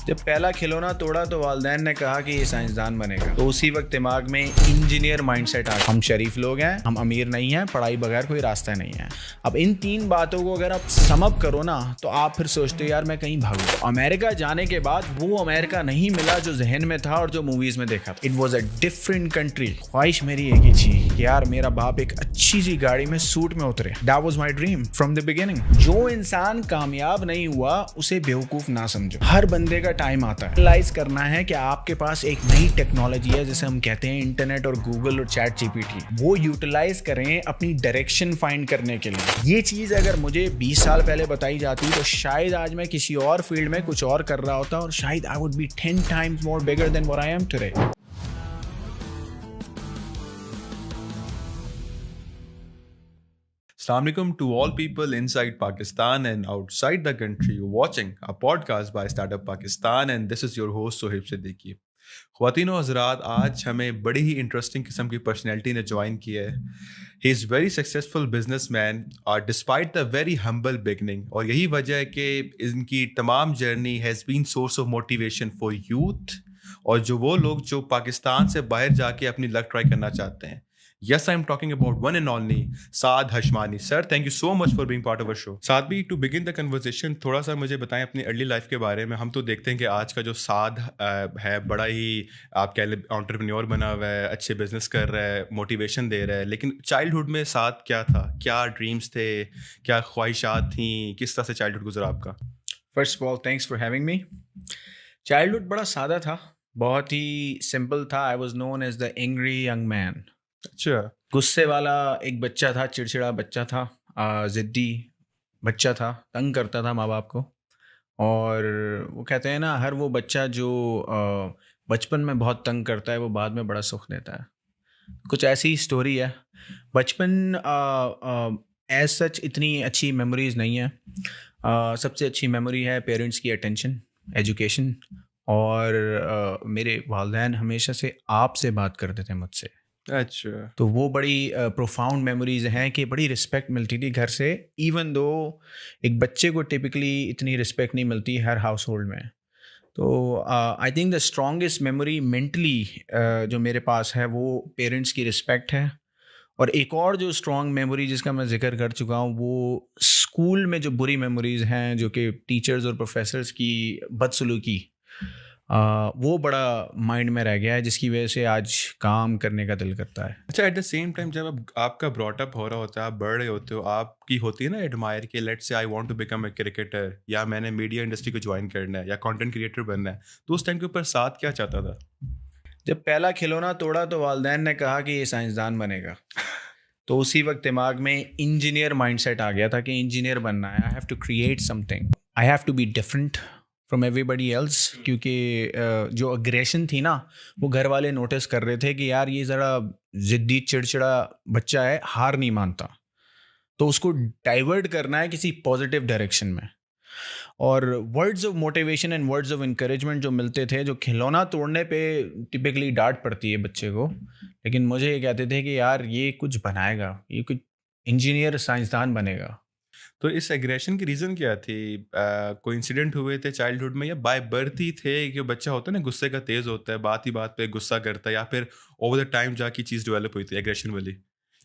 जब पहला खिलौना तोड़ा तो वालिदैन ने कहा कि ये साइंसदान बनेगा। तो उसी वक्त दिमाग में इंजीनियर माइंडसेट आ गया। हम शरीफ लोग हैं, हम अमीर नहीं हैं, पढ़ाई बगैर कोई रास्ता नहीं है। अब इन तीन बातों को अगर आप समअप करो ना तो आप फिर सोचते हो यार मैं कहीं भागूं। तो अमेरिका जाने के बाद वो अमेरिका नहीं मिला जो जहन में था और जो मूवीज में देखा। It was a different country. ख्वाहिश मेरी एक ही थी कि यार मेरा बाप एक अच्छी सी गाड़ी में सूट में उतरे। That was my dream from the beginning. जो इंसान कामयाब नहीं हुआ उसे बेवकूफ ना समझो। हर बंदे का टाइम आता है। रियलाइज करना है कि आपके पास एक नई टेक्नोलॉजी है जिसे हम कहते हैं इंटरनेट और गूगल और चैट जीपीटी। वो यूटिलाइज करें अपनी डायरेक्शन फाइंड करने के लिए। ये चीज अगर मुझे 20 साल पहले बताई जाती तो शायद आज मैं किसी और फील्ड में कुछ और कर रहा होता और शायद I would be 10 times more bigger than what I am today. Assalamu alaikum to all people inside Pakistan and outside the country watching a podcast by Startup Pakistan, and this is your host Sohaib Siddiqui. ख़वातीन और हज़रात, आज हमें बड़ी ही interesting किस्म की personality ने join किया है। He is very successful businessman और despite the very humble beginning, और यही वजह है कि इनकी तमाम journey has been source of motivation for youth और जो वो लोग जो पाकिस्तान से बाहर जाके अपनी लक ट्राई करना चाहते हैं। Yes, I am talking about one and only Saad Hashmani. Sir, thank you so much for being part of our show. साद भी, to begin the conversation, थोड़ा सा मुझे बताएं अपनी अर्ली लाइफ के बारे में। हम तो देखते हैं कि आज का जो साद है बड़ा ही आप कह लें एंटरप्रेन्योर बना हुआ है, अच्छे बिजनेस कर रहा है, मोटिवेशन दे रहा है, लेकिन चाइल्डहुड में साद क्या था? क्या ड्रीम्स थे, क्या ख्वाहिशात थी, किस तरह से चाइल्डहुड गुजरा आपका? First of all, thanks for having me. Childhood बड़ा सादा था, बहुत ही सिंपल था। I was known as the angry young man. अच्छा, गुस्से वाला एक बच्चा था, चिड़चिड़ा बच्चा था, ज़िद्दी बच्चा था, तंग करता था माँ बाप को। और वो कहते हैं ना, हर वो बच्चा जो बचपन में बहुत तंग करता है वो बाद में बड़ा सुख देता है। कुछ ऐसी स्टोरी है। बचपन एज सच इतनी अच्छी मेमोरीज नहीं है। सबसे अच्छी मेमोरी है पेरेंट्स की अटेंशन, एजुकेशन, और मेरे वालिदैन हमेशा से आप से बात करते थे मुझसे। अच्छा, तो वो बड़ी प्रोफाउंड मेमोरीज हैं कि बड़ी रिस्पेक्ट मिलती थी घर से, इवन दो एक बच्चे को टिपिकली इतनी रिस्पेक्ट नहीं मिलती हर हाउस होल्ड में। तो I think the strongest memory mentally जो मेरे पास है वो पेरेंट्स की रिस्पेक्ट है। और एक और जो स्ट्रॉन्ग मेमोरी जिसका मैं जिक्र कर चुका हूँ वो स्कूल में जो बुरी मेमोरीज हैं, जो कि टीचर्स और प्रोफेसर्स की बदसलूकी, वो बड़ा माइंड में रह गया है, जिसकी वजह से आज काम करने का दिल करता है। अच्छा, एट द सेम टाइम जब आपका ब्रॉटअप हो रहा होता है, आप बढ़ रहे होते हो, आपकी होती है ना एडमायर कि let's say I want to become a cricketer, या मैंने मीडिया इंडस्ट्री को ज्वाइन करना है या कंटेंट क्रिएटर बनना है, तो उस टाइम के ऊपर साथ क्या चाहता था? जब पहला खिलौना तोड़ा तो वालिदैन ने कहा कि ये साइंसदान बनेगा। तो उसी वक्त दिमाग में इंजीनियर माइंडसेट आ गया था कि इंजीनियर बनना है। I have to create something, I have to be different from everybody else. क्योंकि जो अग्रेशन थी ना, वो घर वाले नोटिस कर रहे थे कि यार ये ज़रा ज़िद्दी चिड़चिड़ा बच्चा है, हार नहीं मानता, तो उसको डाइवर्ट करना है किसी पॉजिटिव डायरेक्शन में। और words of motivation and words of encouragement जो मिलते थे, जो खिलौना तोड़ने पे टिपिकली डांट पड़ती है बच्चे को, लेकिन मुझे ये कहते थे कि यार ये कुछ बनाएगा, ये कुछ इंजीनियर साइंसदान बनेगा। तो इस एग्रेशन की रीज़न क्या थी? कोई इंसिडेंट हुए थे चाइल्डहुड में, या बाय बर्थ ही थे कि बच्चा होता है ना गुस्से का तेज़ होता है, बात ही बात पे गुस्सा करता है, या फिर ओवर द टाइम जाके चीज़ डेवलप हुई थी एग्रेशन वाली?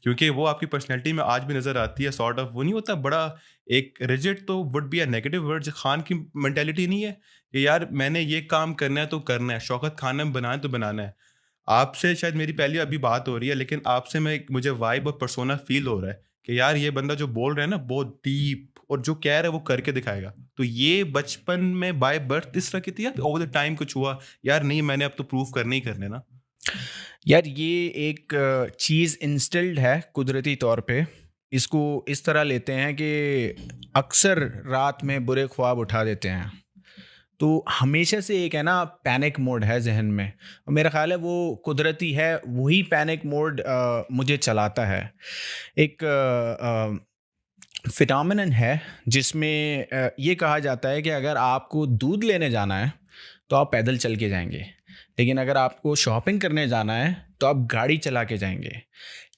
क्योंकि वो आपकी पर्सनैलिटी में आज भी नज़र आती है। सॉर्ट ऑफ वो नहीं होता बड़ा एक रिजिड, तो would be a negative word. Khan की मेंटालिटी नहीं है कि यार मैंने ये काम करना है तो करना है, शौकत खाना में बनाना है तो बनाना है। आपसे शायद मेरी पहली अभी बात हो रही है, लेकिन आपसे मुझे वाइब और पर्सोना फील हो रहा है कि यार ये बंदा जो बोल रहा है ना बहुत डीप, और जो कह रहा है वो करके दिखाएगा। तो ये बचपन में बाय बर्थ इस तरह की थी या ओवर द टाइम कुछ हुआ यार नहीं मैंने अब तो प्रूव करने ही करने ना? यार ये एक चीज़ इंस्टिल्ड है कुदरती तौर पे। इसको इस तरह लेते हैं कि अक्सर रात में बुरे ख्वाब उठा देते हैं, तो हमेशा से एक है ना पैनिक मोड है जहन में, और मेरा ख्याल है वो कुदरती है, वही पैनिक मोड मुझे चलाता है। एक फिनोमेनन है जिसमें ये कहा जाता है कि अगर आपको दूध लेने जाना है तो आप पैदल चल के जाएंगे, लेकिन अगर आपको शॉपिंग करने जाना है तो आप गाड़ी चला के जाएंगे।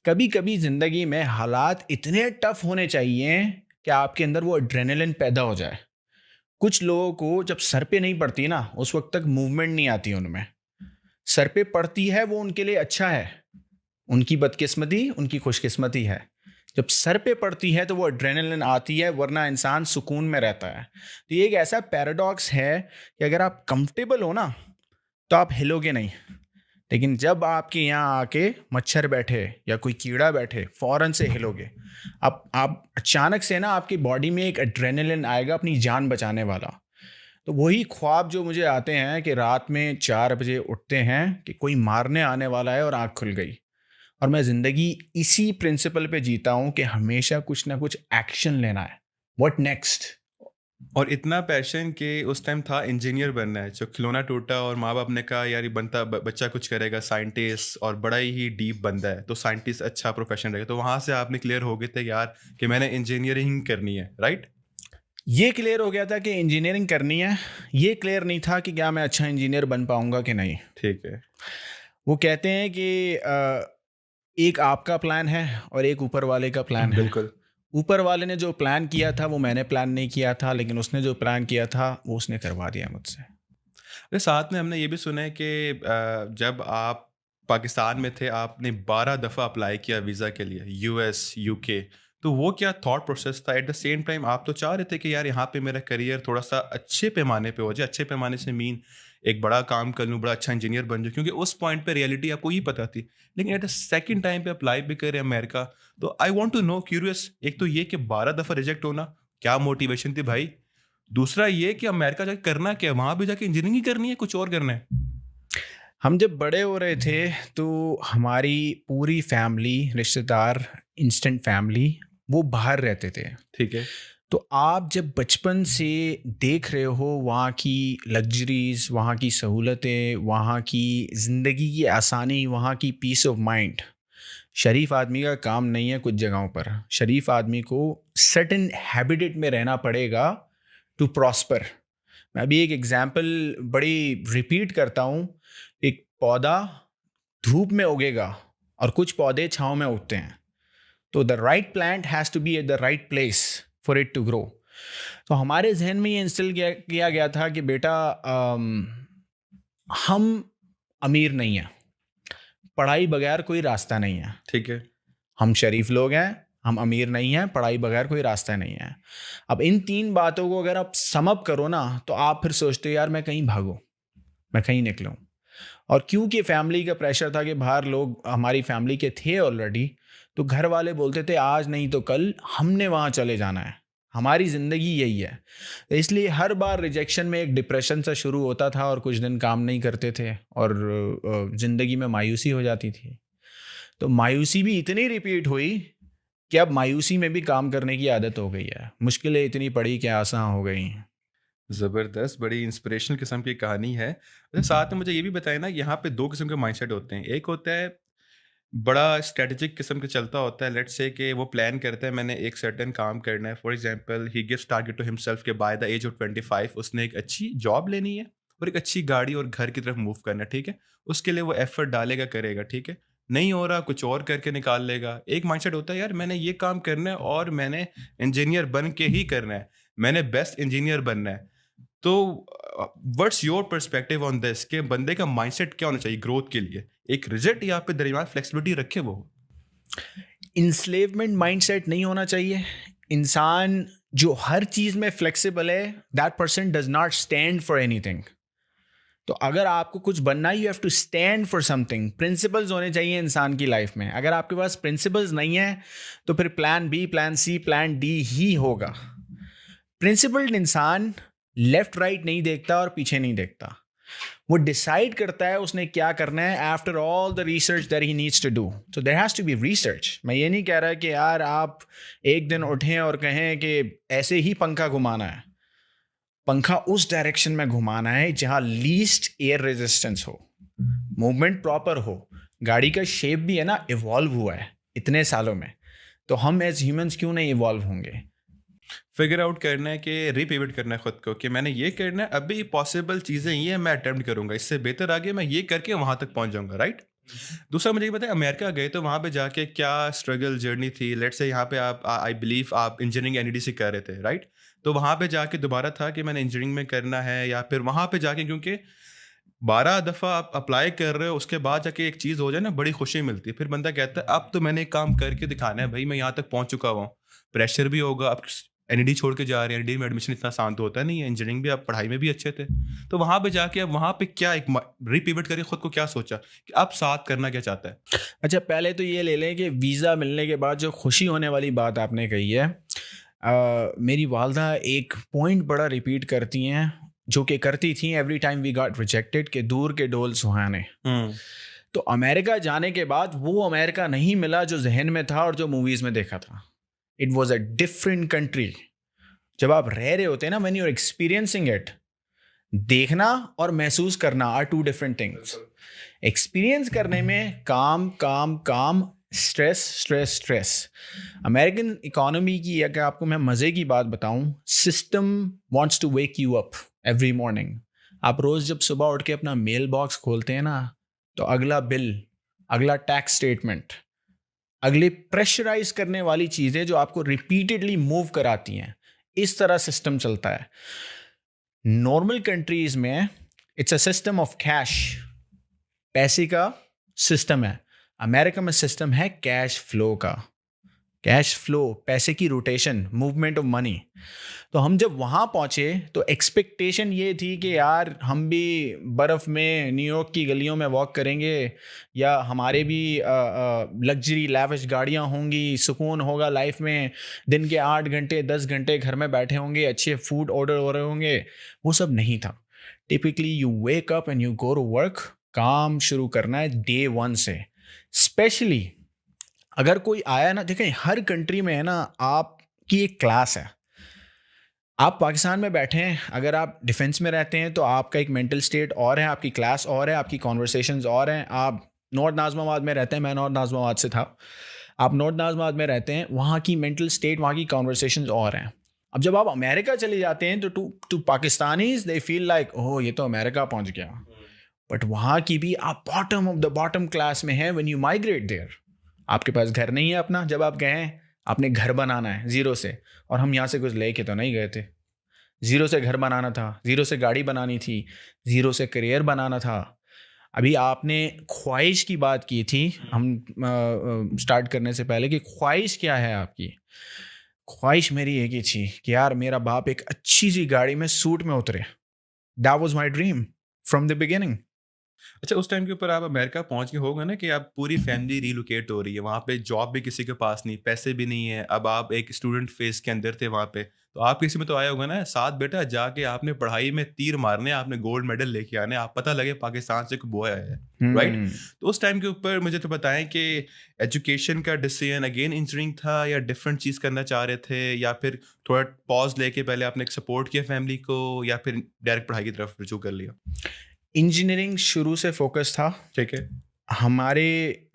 कभी कभी ज़िंदगी में हालात इतने टफ होने चाहिए कि आपके अंदर वो एड्रेनलिन पैदा हो जाए, कुछ लोगों को जब सर पे नहीं पड़ती ना, उस वक्त तक मूवमेंट नहीं आती उनमें। सर पे पड़ती है वो उनके लिए अच्छा है, उनकी बदकिस्मती उनकी खुशकिस्मती है। जब सर पे पड़ती है तो वो एड्रेनलिन आती है, वरना इंसान सुकून में रहता है। तो ये एक ऐसा पैराडॉक्स है कि अगर आप कंफर्टेबल हो ना तो आप हिलोगे नहीं, लेकिन जब आपके यहाँ आके मच्छर बैठे या कोई कीड़ा बैठे फौरन से हिलोगे। आप अचानक से ना आपकी बॉडी में एक एड्रेनलिन आएगा अपनी जान बचाने वाला। तो वही ख्वाब जो मुझे आते हैं कि रात में 4 बजे उठते हैं कि कोई मारने आने वाला है और आँख खुल गई। और मैं ज़िंदगी इसी प्रिंसिपल पे जीता हूँ कि हमेशा कुछ ना कुछ एक्शन लेना है। What next? और इतना पैशन कि उस टाइम था इंजीनियर बनना है, जो खिलौना टूटा और माँ बाप ने कहा यार ये बच्चा कुछ करेगा साइंटिस्ट, और बड़ा ही डीप बंदा है तो साइंटिस्ट अच्छा प्रोफेशन रहेगा। तो वहाँ से आपने क्लियर हो गए थे यार कि मैंने इंजीनियरिंग करनी है, राइट? ये क्लियर हो गया था कि इंजीनियरिंग करनी है। ये क्लियर नहीं था कि क्या मैं अच्छा इंजीनियर बन पाऊंगा कि नहीं। ठीक है। वो कहते हैं कि एक आपका प्लान है और एक ऊपर वाले का प्लान है। बिल्कुल। ऊपर वाले ने जो प्लान किया था वो मैंने प्लान नहीं किया था, लेकिन उसने जो प्लान किया था वो उसने करवा दिया मुझसे। अरे साथ में हमने ये भी सुना है कि जब आप पाकिस्तान में थे आपने 12 दफ़ा अप्लाई किया वीज़ा के लिए, यूएस, यूके। तो वो क्या थॉट प्रोसेस था? एट द सेम टाइम आप तो चाह रहे थे कि यार यहाँ पे मेरा करियर थोड़ा सा अच्छे पैमाने पे हो जाए। अच्छे पैमाने से मीन एक बड़ा काम कर लूँ, बड़ा अच्छा इंजीनियर बन जाऊँ, क्योंकि उस पॉइंट पे रियलिटी आपको ही पता थी। लेकिन एट द सेकंड टाइम पे अप्लाई भी करे अमेरिका, तो I want to know, curious, एक तो ये कि 12 दफ़ा रिजेक्ट होना, क्या मोटिवेशन थी भाई? दूसरा ये कि अमेरिका जाके करना क्या है? वहाँ भी जाके इंजीनियरिंग ही करनी है, कुछ और करना है? हम जब बड़े हो रहे थे तो हमारी पूरी फैमिली, रिश्तेदार, इंस्टेंट फैमिली, वो बाहर रहते थे। ठीक है। तो आप जब बचपन से देख रहे हो वहाँ की लग्जरीज, वहाँ की सहूलतें, वहाँ की ज़िंदगी की आसानी, वहाँ की पीस ऑफ माइंड, शरीफ आदमी का काम नहीं है कुछ जगहों पर। शरीफ आदमी को सर्टेन हैबिटेट में रहना पड़ेगा टू प्रॉस्पर। मैं अभी एक एग्जांपल बड़ी रिपीट करता हूँ। एक पौधा धूप में उगेगा और कुछ पौधे छाँव में उगते हैं। तो the right plant has to be at the right place for it to grow. तो हमारे जहन में ये इंस्टिल किया गया था कि बेटा हम अमीर नहीं हैं, पढ़ाई बगैर कोई रास्ता नहीं है। ठीक है। हम शरीफ लोग हैं, हम अमीर नहीं हैं, पढ़ाई बगैर कोई रास्ता नहीं है। अब इन 3 बातों को अगर आप सम अप करो ना तो आप फिर सोचते हो यार मैं कहीं भागूं, मैं कहीं निकलूं। और क्योंकि फैमिली का प्रेशर था कि बाहर लोग हमारी फैमिली के थे ऑलरेडी, तो घर वाले बोलते थे आज नहीं तो कल हमने वहाँ चले जाना है, हमारी ज़िंदगी यही है। इसलिए हर बार रिजेक्शन में एक डिप्रेशन सा शुरू होता था और कुछ दिन काम नहीं करते थे और ज़िंदगी में मायूसी हो जाती थी। तो मायूसी भी इतनी रिपीट हुई कि अब मायूसी में भी काम करने की आदत हो गई है। मुश्किलें इतनी पड़ी कि आसान हो गई। ज़बरदस्त, बड़ी इंस्पिरेशनल किस्म की कहानी है। अच्छा, साथ में मुझे ये भी बताया ना, यहाँ पे 2 किस्म के माइंडसेट होते हैं। एक होता है बड़ा स्ट्रेटेजिक किस्म का चलता होता है, लेट्स से कि वो प्लान करता है मैंने एक सर्टेन काम करना है। For example he gives target to himself के बाय द एज ऑफ 25 उसने एक अच्छी जॉब लेनी है और एक अच्छी गाड़ी और घर की तरफ मूव करना है। ठीक है, उसके लिए वो एफर्ट डालेगा, करेगा। ठीक है, नहीं हो रहा कुछ और करके निकाल लेगा। एक माइंडसेट होता है यार मैंने ये काम करना है और मैंने इंजीनियर बन के ही करना है, मैंने बेस्ट इंजीनियर बनना है। तो what's your perspective on this कि बंदे का माइंडसेट क्या होना चाहिए ग्रोथ के लिए? एक रिजिड या पे दरमियान फ्लेक्सिबिलिटी रखे वो? इंस्लेवमेंट माइंडसेट नहीं होना चाहिए। इंसान जो हर चीज़ में फ्लेक्सिबल है, that person does not stand for anything. तो अगर आपको कुछ बनना है, you have to stand for something. Principles होने चाहिए इंसान की लाइफ में। अगर आपके पास प्रिंसिपल्स नहीं है तो फिर plan B, plan C, plan D ही होगा। प्रिंसिपल्ड इंसान लेफ्ट राइट नहीं देखता और पीछे नहीं देखता। वो डिसाइड करता है उसने क्या करना है after all the research that he needs to do. So there has to be research. मैं ये नहीं कह रहा कि यार आप एक दिन उठें और कहें कि ऐसे ही पंखा घुमाना है। पंखा उस डायरेक्शन में घुमाना है जहां लीस्ट एयर रेजिस्टेंस हो, मूवमेंट प्रॉपर हो। गाड़ी का शेप भी है ना, इवॉल्व हुआ है इतने सालों में, तो हम एज ह्यूमंस क्यों नहीं इवॉल्व होंगे? फिगर आउट करना है कि रिपिवट करना है खुद को कि मैंने ये करना है, अभी पॉसिबल चीज़ें ये हैं, मैं अटेम्प्ट करूंगा, इससे बेहतर आगे मैं ये करके वहां तक पहुंच जाऊंगा, राइट? दूसरा मुझे ये बताया, अमेरिका गए तो वहां पे जाके क्या स्ट्रगल जर्नी थी? लेट्स से यहाँ पे आप आई बिलीव आप इंजीनियरिंग एनईडी से कर रहे थे, राइट? तो वहाँ पे जाके दोबारा था कि मैंने इंजीनियरिंग में करना है, या फिर वहाँ पे जाके क्योंकि 12 दफ़ा आप अप्लाई कर रहे हो, उसके बाद जाके एक चीज़ हो जाए ना, बड़ी खुशी मिलती है। फिर बंदा कहता है अब तो मैंने एक काम करके दिखाना है भाई, मैं यहाँ तक पहुँच चुका हूँ। प्रेशर भी होगा, आप एनईडी छोड़ के जा रहे हैं, एनईडी में एडमिशन इतना आसान तो होता नहीं है, इंजीनियरिंग भी आप पढ़ाई में भी अच्छे थे। तो वहाँ पे जाके अब वहाँ पे क्या एक रीपिवट करके खुद को क्या सोचा कि अब साथ करना क्या चाहता है? अच्छा, पहले तो ये ले लें कि वीज़ा मिलने के बाद जो खुशी होने वाली बात आपने कही है, मेरी वालदा एक पॉइंट बड़ा रिपीट करती हैं, जो कि करती थी every time we got rejected, के दूर के डोल सुहाने। तो अमेरिका जाने के बाद वो अमेरिका नहीं मिला जो जहन में था और जो मूवीज़ में देखा था। It was a different country. जब आप रह रहे होते हैं ना, when you are experiencing it, देखना और महसूस करना are two different things. Experience करने में काम काम काम, stress stress stress. American economy की अगर आपको मैं मज़े की बात बताऊं, system wants to wake you up every morning. आप रोज़ जब सुबह उठ के अपना मेल बॉक्स खोलते हैं ना, तो अगला बिल, अगला टैक्स स्टेटमेंट, अगले प्रेशराइज करने वाली चीज़ें जो आपको रिपीटेडली मूव कराती हैं, इस तरह सिस्टम चलता है। नॉर्मल कंट्रीज में it's a system of cash, पैसे का सिस्टम है। अमेरिका में सिस्टम है कैश फ्लो का। कैश फ्लो, पैसे की रोटेशन, मूवमेंट ऑफ मनी। तो हम जब वहाँ पहुँचे तो एक्सपेक्टेशन ये थी कि यार हम भी बर्फ़ में न्यूयॉर्क की गलियों में वॉक करेंगे, या हमारे भी लग्जरी लैविश गाड़ियाँ होंगी, सुकून होगा लाइफ में, दिन के 8 घंटे 10 घंटे घर में बैठे होंगे, अच्छे फूड ऑर्डर हो रहे होंगे। वो सब नहीं था। Typically you wake up and you go to work. काम शुरू करना है डे 1 से। स्पेशली अगर कोई आया ना, देखें हर कंट्री में है ना आपकी एक क्लास है। आप पाकिस्तान में बैठे हैं, अगर आप डिफेंस में रहते हैं तो आपका एक मेंटल स्टेट और है, आपकी क्लास और है, आपकी कॉन्वर्सेशंस और हैं। आप नॉर्थ नाज़िमाबाद में रहते हैं, मैं नॉर्थ नाज़िमाबाद से था, आप नॉर्थ नाज़िमाबाद में रहते हैं, वहाँ की मेंटल स्टेट, वहाँ की कॉन्वर्सेशंस और हैं। अब जब आप अमेरिका चले जाते हैं तो to Pakistanis they feel like oh ये तो अमेरिका पहुँच गया। बट वहाँ की भी आप bottom of the bottom class में है व्हेन यू माइग्रेट देयर। आपके पास घर नहीं है अपना, जब आप गए हैं आपने घर बनाना है ज़ीरो से, और हम यहाँ से कुछ लेके तो नहीं गए थे। ज़ीरो से घर बनाना था, ज़ीरो से गाड़ी बनानी थी, ज़ीरो से करियर बनाना था। अभी आपने ख्वाहिश की बात की थी हम स्टार्ट करने से पहले कि ख्वाहिश क्या है आपकी। ख्वाहिश मेरी एक ही थी कि यार मेरा बाप एक अच्छी सी गाड़ी में सूट में उतरे। That was my dream from the beginning. अच्छा, उस टाइम के ऊपर आप अमेरिका पहुंच के होगा ना कि आप पूरी फैमिली रिलोकेट हो रही है, वहाँ पे जॉब भी किसी के पास नहीं, पैसे भी नहीं है, अब आप एक स्टूडेंट फेज के अंदर थे वहाँ पे, तो आप किसी में तो आया होगा ना साथ, बेटा जाके आपने पढ़ाई में तीर मारने, आपने गोल्ड मेडल लेके आने, आप पता लगे पाकिस्तान से कोई बॉय आया है, राइट? तो उस टाइम के ऊपर मुझे तो बताएं कि एजुकेशन का डिसीजन अगेन इंजीनियरिंग था, या डिफरेंट चीज़ करना चाह रहे थे, या फिर थोड़ा पॉज लेके पहले आपने सपोर्ट किया फैमिली को, या फिर डायरेक्ट पढ़ाई की तरफ रुजू कर लिया? इंजीनियरिंग शुरू से फोकस था। ठीक है। हमारे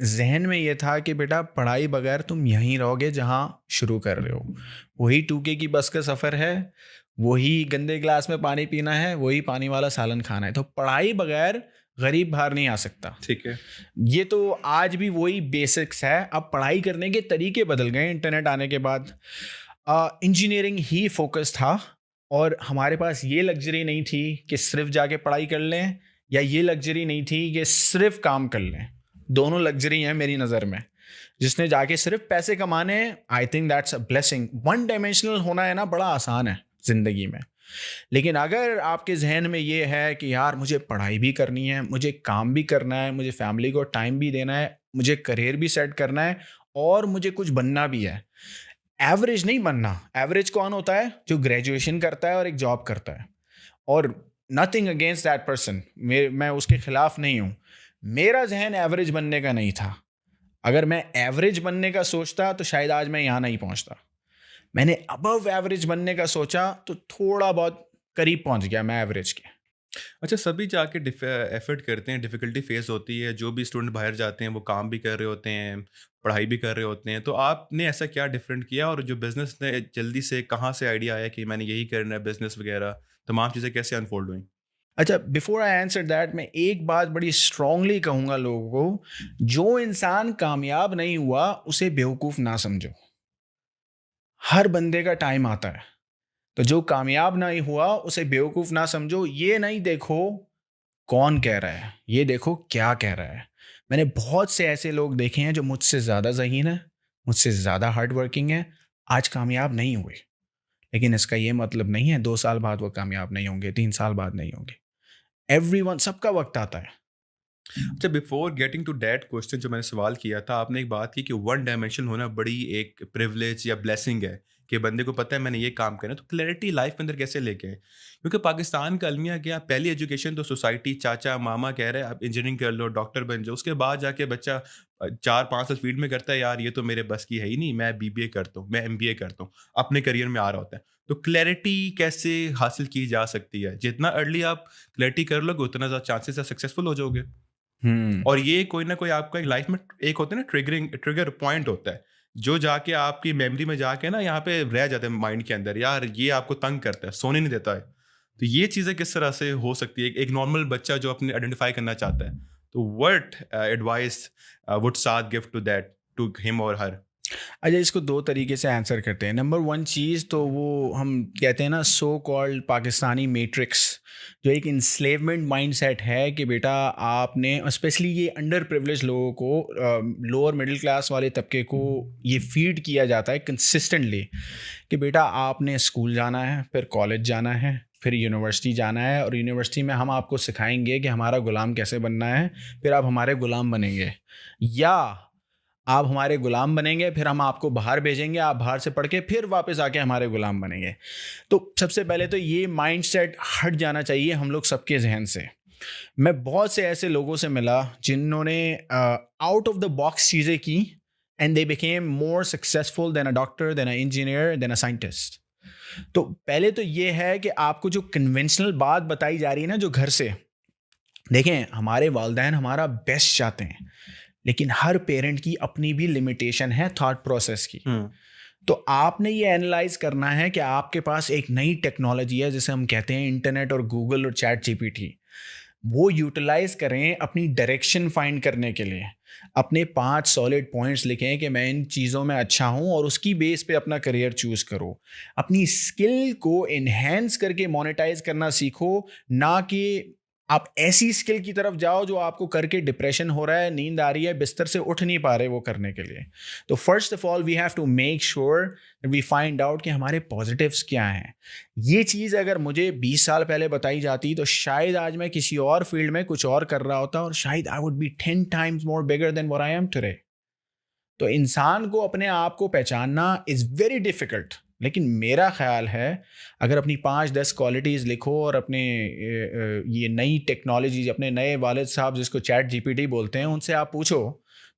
जहन में ये था कि बेटा पढ़ाई बगैर तुम यहीं रहोगे जहाँ शुरू कर रहे हो। वही 2K की बस का सफ़र है, वही गंदे गिलास में पानी पीना है, वही पानी वाला सालन खाना है। तो पढ़ाई बगैर गरीब बाहर नहीं आ सकता। ठीक है। ये तो आज भी वही बेसिक्स है। अब पढ़ाई करने के तरीके बदल गए इंटरनेट आने के बाद। इंजीनियरिंग ही फोकस था, और हमारे पास ये लग्जरी नहीं थी कि सिर्फ जाके पढ़ाई कर लें, या ये लग्जरी नहीं थी कि सिर्फ काम कर लें। दोनों लग्जरी हैं मेरी नज़र में। जिसने जाके सिर्फ पैसे कमाने, I think that's a blessing. One dimensional होना है ना बड़ा आसान है ज़िंदगी में, लेकिन अगर आपके जहन में ये है कि यार मुझे पढ़ाई भी करनी है, मुझे काम भी करना है, मुझे फैमिली को टाइम भी देना है, मुझे करियर भी सेट करना है, और मुझे कुछ बनना भी है। एवरेज नहीं बनना। एवरेज कौन होता है? जो ग्रेजुएशन करता है और एक जॉब करता है। और नथिंग अगेंस्ट दैट पर्सन, मैं उसके खिलाफ नहीं हूँ। मेरा जहन एवरेज बनने का नहीं था। अगर मैं एवरेज बनने का सोचता तो शायद आज मैं यहाँ नहीं पहुँचता। मैंने अबव एवरेज बनने का सोचा तो थोड़ा बहुत करीब पहुँच गया मैं एवरेज के। अच्छा, सभी जाके एफर्ट करते हैं, डिफ़िकल्टी फेस होती है, जो भी स्टूडेंट बाहर जाते हैं वो काम भी कर रहे होते हैं, पढ़ाई भी कर रहे होते हैं, तो आपने ऐसा क्या डिफरेंट किया, और जो बिज़नेस ने जल्दी से कहाँ से आइडिया आया कि मैंने यही करना है बिज़नेस वगैरह, तमाम चीज़ें कैसे अनफोल्ड हुई? अच्छा, बिफोर आई आंसर दैट, मैं एक बात बड़ी स्ट्रांगली कहूँगा लोगों को, जो इंसान कामयाब नहीं हुआ उसे बेवकूफ़ ना समझो। हर बंदे का टाइम आता है। तो जो कामयाब नहीं हुआ उसे बेवकूफ़ ना समझो, ये नहीं देखो कौन कह रहा है, ये देखो क्या कह रहा है। मैंने बहुत से ऐसे लोग देखे हैं जो मुझसे ज़्यादा ज़हीन है, मुझसे ज़्यादा हार्ड वर्किंग है, आज कामयाब नहीं हुए। लेकिन इसका ये मतलब नहीं है 2 साल बाद वो कामयाब नहीं होंगे, 3 साल बाद नहीं होंगे। एवरीवन, सबका वक़्त आता है। अच्छा, before getting to that question जो मैंने सवाल किया था, आपने एक बात की कि वन डायमेंशन होना बड़ी एक प्रिविलेज या ब्लेसिंग है कि बंदे को पता है मैंने ये काम करना है। तो क्लैरिटी लाइफ के अंदर कैसे लेके आए? क्योंकि पाकिस्तान का अलमिया क्या, पहली एजुकेशन तो सोसाइटी चाचा मामा कह रहे हैं आप इंजीनियरिंग कर लो, डॉक्टर बन जाओ, उसके बाद जाके बच्चा 4-5 साल फील्ड में करता है, यार ये तो मेरे बस की है ही नहीं, मैं बीबीए करता हूँ, मैं एमबीए करता हूँ, अपने करियर में आ रहा होता है। तो क्लैरिटी कैसे हासिल की जा सकती है? जितना अर्ली आप क्लैरिटी कर लोगे उतना ज़्यादा चांसेस है सक्सेसफुल हो जाओगे। हुँ। और ये कोई ना कोई आपका एक लाइफ में एक होता है ना, ट्रिगर पॉइंट होता है, जो जाके आपकी मेमोरी में जाके ना यहाँ पे रह जाता है माइंड के अंदर, यार ये आपको तंग करता है, सोने नहीं देता है। तो ये चीज़ें किस तरह से हो सकती है एक नॉर्मल बच्चा जो अपने आइडेंटिफाई करना चाहता है? तो what advice would Saad give to that, to him और हर? अच्छा, इसको 2 तरीके से आंसर करते हैं। नंबर 1 चीज़ तो वो हम कहते हैं ना, सो कॉल्ड पाकिस्तानी मैट्रिक्स, जो एक एन्स्लेवमेंट माइंडसेट है कि बेटा आपने, स्पेशली ये अंडर प्रिविलेज्ड लोगों को, लोअर मिडिल क्लास वाले तबके को ये फ़ीड किया जाता है कंसिस्टेंटली कि बेटा आपने स्कूल जाना है, फिर कॉलेज जाना है, फिर यूनिवर्सिटी जाना है, और यूनिवर्सिटी में हम आपको सिखाएँगे कि हमारा गुलाम कैसे बनना है, फिर आप हमारे गुलाम बनेंगे। या आप हमारे गुलाम बनेंगे, फिर हम आपको बाहर भेजेंगे, आप बाहर से पढ़ के फिर वापस आके हमारे गुलाम बनेंगे। तो सबसे पहले तो ये माइंडसेट हट जाना चाहिए हम लोग सबके जहन से। मैं बहुत से ऐसे लोगों से मिला जिन्होंने आउट ऑफ द बॉक्स चीज़ें की, and they became more successful than a doctor, than a engineer, than a scientist. तो पहले तो ये है कि आपको जो कन्वेंशनल बात बताई जा रही है ना, जो घर से, देखें हमारे वालिदैन हमारा बेस्ट चाहते हैं, लेकिन हर पेरेंट की अपनी भी लिमिटेशन है थॉट प्रोसेस की। तो आपने ये एनालाइज करना है कि आपके पास एक नई टेक्नोलॉजी है जिसे हम कहते हैं इंटरनेट और गूगल और चैट जीपीटी, वो यूटिलाइज करें अपनी डायरेक्शन फाइंड करने के लिए। अपने 5 सॉलिड पॉइंट्स लिखें कि मैं इन चीज़ों में अच्छा हूं, और उसकी बेस पे अपना करियर चूज करो। अपनी स्किल को इन्हेंस करके मोनेटाइज करना सीखो, ना कि आप ऐसी स्किल की तरफ जाओ जो आपको करके डिप्रेशन हो रहा है, नींद आ रही है, बिस्तर से उठ नहीं पा रहे वो करने के लिए। तो first of all we have to make sure that we find out कि हमारे पॉजिटिव्स क्या हैं। ये चीज़ अगर मुझे 20 साल पहले बताई जाती तो शायद आज मैं किसी और फील्ड में कुछ और कर रहा होता, और शायद I would be 10 times more bigger than what I am today. तो इंसान को अपने आप को पहचानना इज़ वेरी डिफ़िकल्ट, लेकिन मेरा ख़्याल है अगर अपनी 5-10 क्वालिटीज़ लिखो और अपने ये नई टेक्नोलॉजी, अपने नए वालिद साहब जिसको चैट जीपीटी बोलते हैं, उनसे आप पूछो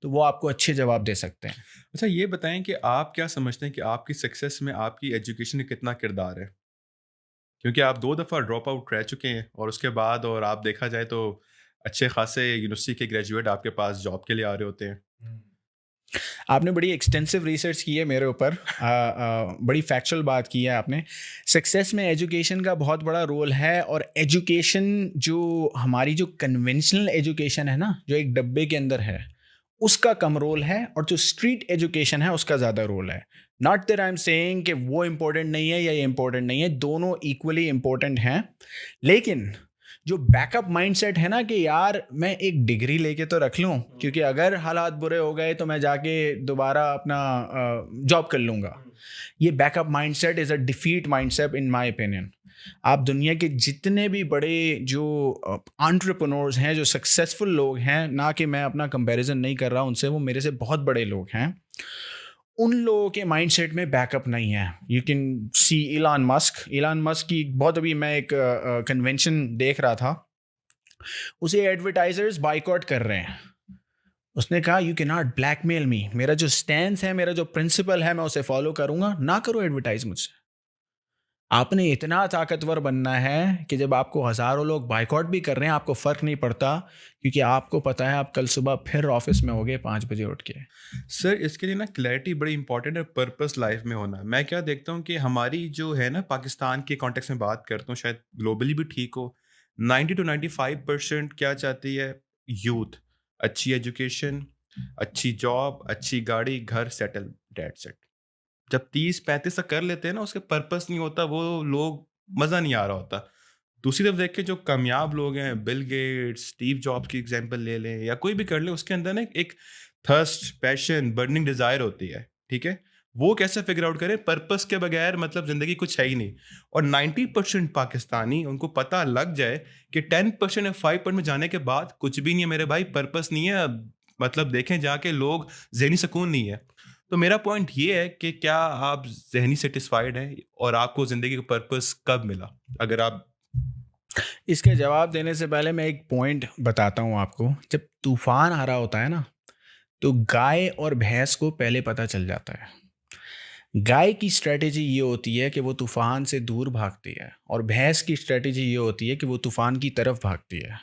तो वो आपको अच्छे जवाब दे सकते हैं। अच्छा, ये बताएं कि आप क्या समझते हैं कि आपकी सक्सेस में आपकी एजुकेशन का कितना किरदार है? क्योंकि आप 2 दफ़ा ड्रॉप आउट रह चुके हैं और उसके बाद और आप देखा जाए तो अच्छे खासे यूनिवर्सिटी के ग्रेजुएट आपके पास जॉब के लिए आ रहे होते हैं। आपने बड़ी एक्सटेंसिव रिसर्च की है मेरे ऊपर, बड़ी फैक्चुअल बात की है आपने। सक्सेस में एजुकेशन का बहुत बड़ा रोल है, और एजुकेशन जो हमारी जो कन्वेंशनल एजुकेशन है ना, जो एक डब्बे के अंदर है, उसका कम रोल है, और जो स्ट्रीट एजुकेशन है उसका ज़्यादा रोल है। Not that I am saying कि वो इम्पोर्टेंट नहीं है या ये इम्पोर्टेंट नहीं है, दोनों इक्वली इम्पोर्टेंट हैं। लेकिन जो बैकअप माइंडसेट है ना कि यार मैं एक डिग्री लेके तो रख लूँ, क्योंकि अगर हालात बुरे हो गए तो मैं जाके दोबारा अपना जॉब कर लूँगा, ये backup mindset is a defeat mindset in my opinion. आप दुनिया के जितने भी बड़े जो एंटरप्रेन्योर्स हैं, जो सक्सेसफुल लोग हैं, ना कि मैं अपना कंपैरिजन नहीं कर रहा उनसे, वो मेरे से बहुत बड़े लोग हैं, उन लोगों के माइंडसेट में बैकअप नहीं है। यू कैन सी इलान मस्क की बहुत, अभी मैं एक कन्वेंशन देख रहा था, उसे एडवर्टाइजर्स बाइकआउट कर रहे हैं। उसने कहा यू कैन नॉट ब्लैकमेल मी, मेरा जो स्टैंस है, मेरा जो प्रिंसिपल है, मैं उसे फॉलो करूंगा, ना करो एडवर्टाइज मुझसे। आपने इतना ताकतवर बनना है कि जब आपको हज़ारों लोग बाइकआउट भी कर रहे हैं आपको फ़र्क नहीं पड़ता, क्योंकि आपको पता है आप कल सुबह फिर ऑफिस में होगे 5 बजे उठ के। सर, इसके लिए ना क्लैरिटी बड़ी इंपॉर्टेंट है, पर्पस लाइफ में होना। मैं क्या देखता हूँ कि हमारी जो है ना, पाकिस्तान के कॉन्टेक्स्ट में बात करता हूँ, शायद ग्लोबली भी ठीक हो, 90 to 95% क्या चाहती है यूथ? अच्छी एजुकेशन, अच्छी जॉब, अच्छी गाड़ी, घर, सेटल, डेट सेट। जब 30-35 तक कर लेते हैं ना, उसके पर्पस नहीं होता, वो लोग मज़ा नहीं आ रहा होता। दूसरी तरफ देख के जो कामयाब लोग हैं, बिल गेट्स, स्टीव जॉब्स की एग्जांपल ले लें या कोई भी कर ले, उसके अंदर ना एक थर्स्ट, पैशन, बर्निंग डिजायर होती है, ठीक है? वो कैसे फिगर आउट करें? पर्पस के बगैर मतलब जिंदगी कुछ है ही नहीं। और 90% पाकिस्तानी, उनको पता लग जाए कि 10% या 5% में जाने के बाद कुछ भी नहीं है मेरे भाई, पर्पस नहीं है, मतलब देखें जाके लोग, ज़हनी सुकून नहीं है। तो मेरा पॉइंट ये है कि क्या आप ज़हनी सेटिस्फाइड हैं और आपको ज़िंदगी का पर्पस कब मिला? अगर आप इसके जवाब देने से पहले मैं एक पॉइंट बताता हूँ आपको। जब तूफान आ रहा होता है ना, तो गाय और भैंस को पहले पता चल जाता है। गाय की स्ट्रेटेजी ये होती है कि वो तूफान से दूर भागती है, और भैंस की स्ट्रेटेजी ये होती है कि वो तूफान की तरफ भागती है।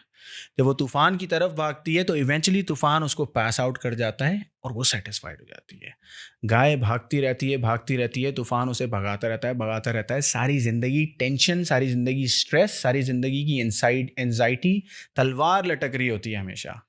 जब वो तूफान की तरफ भागती है तो इवेंचुअली तूफान उसको पास आउट कर जाता है और वो सेटिस्फाइड हो जाती है। गाय भागती रहती है, तूफान उसे भगाता रहता है। सारी ज़िंदगी टेंशन, सारी ज़िंदगी स्ट्रेस, सारी ज़िंदगी की एंजाइटी तलवार लटक रही होती है हमेशा।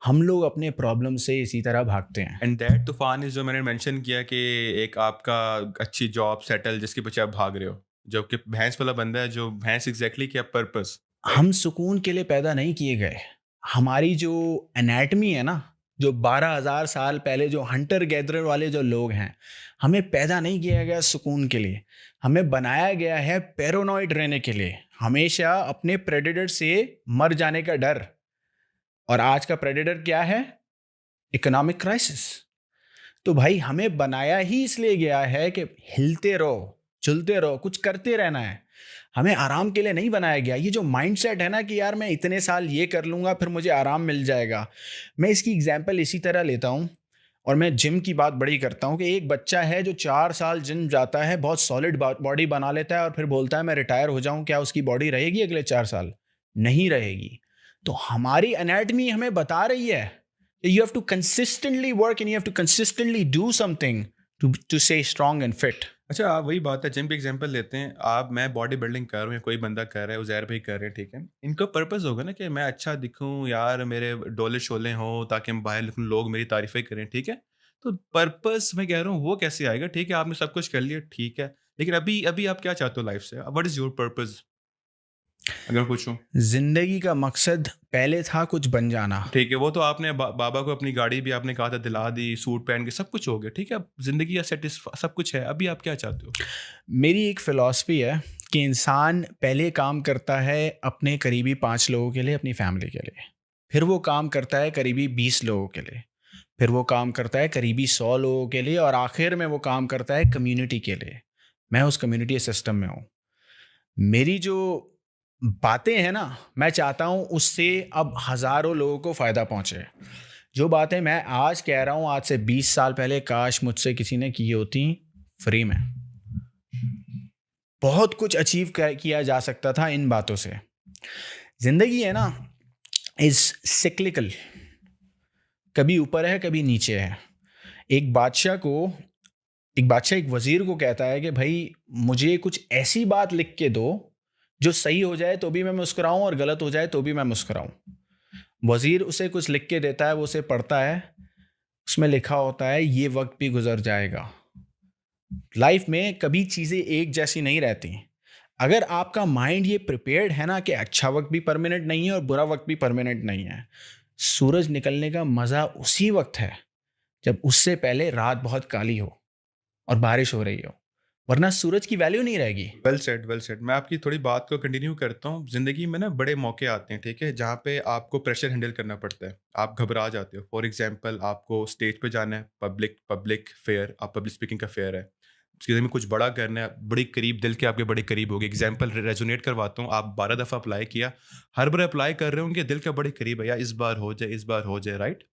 हम लोग अपने प्रॉब्लम से इसी तरह भागते हैं। एंड दैट तूफान इज, जो मैंने मेंशन किया कि एक आपका अच्छी जॉब सेटल जिसके पीछे आप भाग रहे हो, जबकि भैंस वाला बंदा है जो भैंस एग्जैक्टली क्या पर्पस, हम सुकून के लिए पैदा नहीं किए गए। हमारी जो एनाटमी है ना, जो 12,000 साल पहले जो हंटर गैदरर वाले जो लोग हैं, हमें पैदा नहीं किया गया सुकून के लिए। हमें बनाया गया है पैरानॉइड रहने के लिए, हमेशा अपने प्रेडेटर से मर जाने का डर। और आज का प्रेडेटर क्या है? Economic crisis. तो भाई हमें बनाया ही इसलिए गया है कि हिलते रहो, चलते रहो, कुछ करते रहना है। हमें आराम के लिए नहीं बनाया गया। ये जो माइंडसेट है ना कि यार मैं इतने साल ये कर लूँगा फिर मुझे आराम मिल जाएगा। मैं इसकी एग्जांपल इसी तरह लेता हूँ, और मैं जिम की बात बड़ी करता हूँ कि एक बच्चा है जो 4 साल जिम जाता है, बहुत सॉलिड बॉडी बना लेता है, और फिर बोलता है मैं रिटायर हो जाऊँ। क्या उसकी बॉडी रहेगी अगले 4 साल? नहीं रहेगी। तो हमारी एनाटमी हमें बता रही है you have to consistently work and you have to consistently do something to stay strong and fit. अच्छा, आप वही बात है, जिम पे एग्जांपल लेते हैं आप, मैं बॉडी बिल्डिंग कर रहा हूँ या कोई बंदा कर रहा है, उज़ैर भाई कर रहे हैं, ठीक है? इनका पर्पस होगा ना कि मैं अच्छा दिखूँ यार, मेरे डोले शोले हों, ताकि मैं बाहर निकलूँ, लोग मेरी तारीफें करें, ठीक है? तो पर्पस मैं कह रहा हूँ वो कैसे आएगा? ठीक है, आपने सब कुछ कर लिया, ठीक है, लेकिन अभी अभी आप क्या चाहते हो लाइफ से? व्हाट इज योर पर्पस, अगर मैं पूछूं? जिंदगी का मकसद पहले था कुछ बन जाना। ठीक है, वो तो आपने बाबा को अपनी गाड़ी भी आपने कहा था दिला दी, सूट पहन के सब कुछ हो गया, ठीक है, अब जिंदगी सेटिस्फाई सब कुछ है, अभी आप क्या चाहते हो? मेरी एक फिलॉसफी है कि इंसान पहले काम करता है अपने करीबी 5 लोगों के लिए, अपनी फैमिली के लिए। फिर वो काम करता है करीबी 20 लोगों के लिए। फिर वो काम करता है करीबी 100 लोगों के लिए, और आखिर में वो काम करता है कम्युनिटी के लिए। मैं उस कम्युनिटी सिस्टम में हूँ। मेरी जो बातें हैं ना, मैं चाहता हूँ उससे अब हज़ारों लोगों को फ़ायदा पहुँचे। जो बातें मैं आज कह रहा हूँ, आज से 20 साल पहले काश मुझसे किसी ने की होती फ्री में। बहुत कुछ अचीव किया जा सकता था इन बातों से। ज़िंदगी है ना, इज़ सिक्लिकल, कभी ऊपर है कभी नीचे है। एक बादशाह एक वज़ीर को कहता है कि भाई मुझे कुछ ऐसी बात लिख के दो जो सही हो जाए तो भी मैं मुस्कुराऊं, और गलत हो जाए तो भी मैं मुस्कुराऊं। वज़ीर उसे कुछ लिख के देता है, वो उसे पढ़ता है। उसमें लिखा होता है ये वक्त भी गुजर जाएगा। लाइफ में कभी चीज़ें एक जैसी नहीं रहती। अगर आपका माइंड ये प्रिपेयर्ड है ना कि अच्छा वक्त भी परमानेंट नहीं है और बुरा वक्त भी परमानेंट नहीं है, सूरज निकलने का मज़ा उसी वक्त है जब उससे पहले रात बहुत काली हो और बारिश हो रही हो, वरना सूरज की वैल्यू नहीं रहेगी। Well said, well said. मैं आपकी थोड़ी बात को कंटिन्यू करता हूँ। ज़िंदगी में ना बड़े मौके आते हैं, ठीक है, जहाँ पे आपको प्रेशर हैंडल करना पड़ता है, आप घबरा जाते हो। फॉर एग्जांपल, आपको स्टेज पे जाना है, पब्लिक फेयर, आप पब्लिक स्पीकिंग का फेयर है, उसके में कुछ बड़ा करना है, बड़ी करीब, दिल के आपके बड़े करीब होगी। एग्जाम्पल रेजोनेट करवाता हूँ, आप 12 दफ़ा अप्लाई किया, हर बार अप्लाई कर रहे होंगे, दिल का बड़े करीब है, या इस बार हो जाए, इस बार हो जाए, राइट,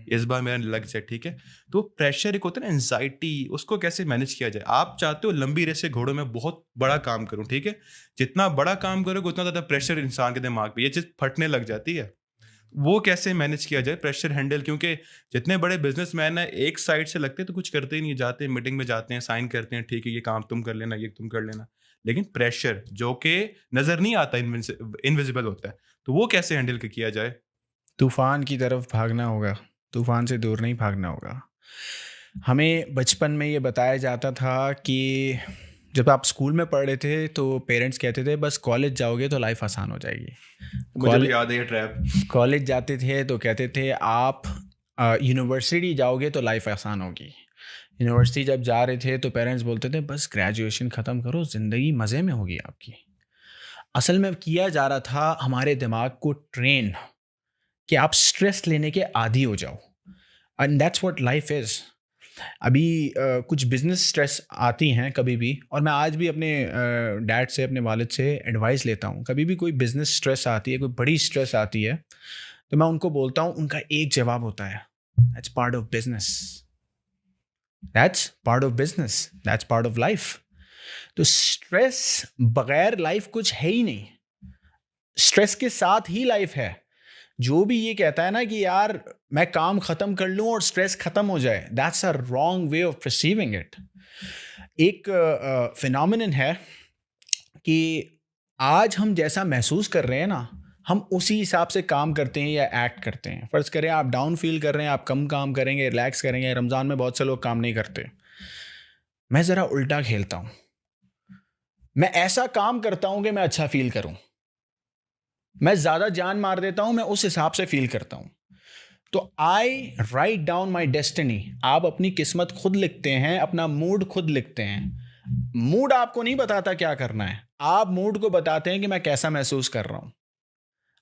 इस बार मेरा लग जाए, ठीक है। तो प्रेशर एक होता है ना, एंजाइटी, उसको कैसे मैनेज किया जाए? आप चाहते हो लंबी रेस के घोड़ों में बहुत बड़ा काम करूं, ठीक है, जितना बड़ा काम करोगे उतना ज़्यादा प्रेशर इंसान के दिमाग पे, ये चीज़ फटने लग जाती है। वो कैसे मैनेज किया जाए प्रेशर हैंडल? क्योंकि जितने बड़े बिजनेसमैन हैं एक साइड से लगते हैं तो कुछ करते ही नहीं, जाते हैं मीटिंग में जाते हैं, साइन करते हैं, ठीक है ये काम तुम कर लेना, ये तुम कर लेना, लेकिन प्रेशर जो कि नज़र नहीं आता, इनविजिबल होता है, तो वो कैसे हैंडल किया जाए? तूफान की तरफ भागना होगा, तूफान से दूर नहीं भागना होगा। हमें बचपन में ये बताया जाता था कि जब आप स्कूल में पढ़ रहे थे तो पेरेंट्स कहते थे बस कॉलेज जाओगे तो लाइफ आसान हो जाएगी। मुझे भी याद है ये ट्रैप। कॉलेज जाते थे तो कहते थे आप यूनिवर्सिटी जाओगे तो लाइफ आसान होगी। यूनिवर्सिटी जब जा रहे थे तो पेरेंट्स बोलते थे बस ग्रेजुएशन ख़त्म करो, ज़िंदगी मज़े में होगी आपकी। असल में किया जा रहा था हमारे दिमाग को ट्रेन कि आप स्ट्रेस लेने के आदी हो जाओ, and that's what life is. अभी कुछ बिजनेस स्ट्रेस आती हैं कभी भी, और मैं आज भी अपने डैड से, अपने वालिद से एडवाइस लेता हूँ। कभी भी कोई बिजनेस स्ट्रेस आती है, कोई बड़ी स्ट्रेस आती है, तो मैं उनको बोलता हूँ, उनका एक जवाब होता है, that's part of business, that's part of business, that's part of life. तो स्ट्रेस बगैर लाइफ कुछ है ही नहीं, स्ट्रेस के साथ ही लाइफ है। जो भी ये कहता है ना कि यार मैं काम खत्म कर लूं और स्ट्रेस खत्म हो जाए, that's a wrong way of perceiving it. एक फिनोमिनन है कि आज हम जैसा महसूस कर रहे हैं ना, हम उसी हिसाब से काम करते हैं या एक्ट करते हैं। फ़र्ज़ करें आप डाउन फील कर रहे हैं, आप कम काम करेंगे, रिलैक्स करेंगे। रमज़ान में बहुत से लोग काम नहीं करते, मैं ज़रा उल्टा खेलता हूँ, मैं ऐसा काम करता हूँ कि मैं अच्छा फील करूँ, मैं ज़्यादा जान मार देता हूँ, मैं उस हिसाब से फील करता हूँ। तो आई राइट डाउन माई डेस्टिनी। आप अपनी किस्मत खुद लिखते हैं, अपना मूड खुद लिखते हैं। मूड आपको नहीं बताता क्या करना है, आप मूड को बताते हैं कि मैं कैसा महसूस कर रहा हूँ।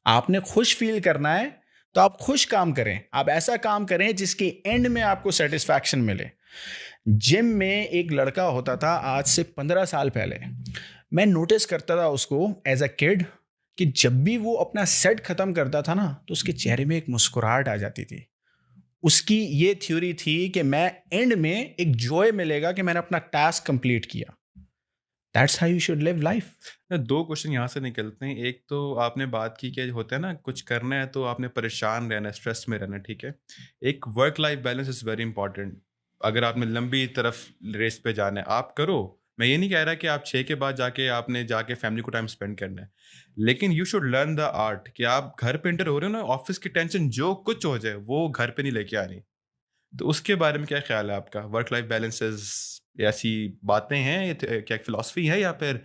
आपने खुश फील करना है तो आप खुश काम करें, आप ऐसा काम करें जिसके एंड में आपको सेटिस्फैक्शन मिले। जिम में एक लड़का होता था आज से 15 साल पहले, मैं नोटिस करता था उसको एज अ किड कि जब भी वो अपना सेट खत्म करता था ना, तो उसके चेहरे में एक मुस्कुराहट आ जाती थी। उसकी ये थ्योरी थी कि मैं एंड में एक जॉय मिलेगा कि मैंने अपना टास्क कंप्लीट किया। That's how you should live life. दो क्वेश्चन यहाँ से निकलते हैं। एक तो आपने बात की कि होता है ना, कुछ करना है तो आपने परेशान रहना है, स्ट्रेस में रहना है, ठीक है। एक work life balance is very important. अगर आपने लंबी तरफ रेस पे जाना है, आप करो। मैं ये नहीं कह रहा कि आप 6 के बाद आपने जाके फैमिली को टाइम स्पेंड करना है, लेकिन you should learn the art कि आप घर पे एंटर हो रहे हो ना, ऑफिस की टेंशन जो कुछ हो जाए वो घर पे नहीं लेके आनी। तो उसके बारे में क्या ख्याल है आपका? वर्क लाइफ बैलेंसेस ऐसी बातें हैं, ये क्या फिलॉसफी है या फिर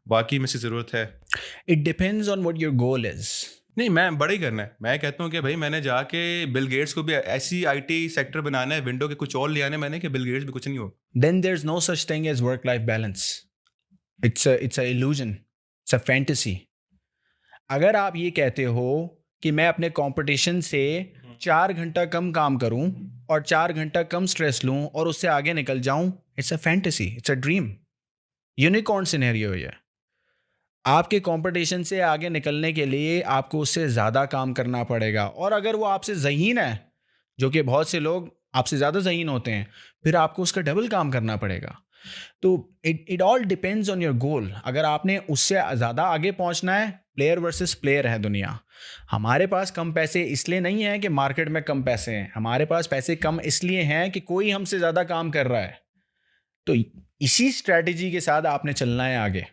वाकई में से ज़रूरत है? It depends on what your goal is. नहीं, मैं बड़ा ही करना है। मैं कहता हूँ कि भाई मैंने जाके बिल गेट्स को भी ऐसी आईटी सेक्टर बनाना है, विंडो के कुछ और ले आने मैंने, कि बिल गेट्स भी कुछ नहीं हो। Then there is no such thing as work life balance. It's a illusion, it's a fantasy. अगर आप ये कहते हो कि मैं अपने कंपटीशन से 4 घंटा कम काम करूं और 4 घंटा कम स्ट्रेस लूं और उससे आगे निकल जाऊं, it's a fantasy, it's a dream. Unicorn scenario ये। आपके कंपटीशन से आगे निकलने के लिए आपको उससे ज़्यादा काम करना पड़ेगा, और अगर वो आपसे ज़हीन है, जो कि बहुत से लोग आपसे ज़्यादा ज़हीन होते हैं, फिर आपको उसका डबल काम करना पड़ेगा। तो it all depends on your goal. अगर आपने उससे ज़्यादा आगे पहुंचना है, प्लेयर वर्सेस प्लेयर है दुनिया। हमारे पास कम पैसे इसलिए नहीं है कि मार्केट में कम पैसे हैं, हमारे पास पैसे कम इसलिए हैं कि कोई हमसे ज़्यादा काम कर रहा है। तो इसी स्ट्रैटेजी के साथ आपने चलना है आगे।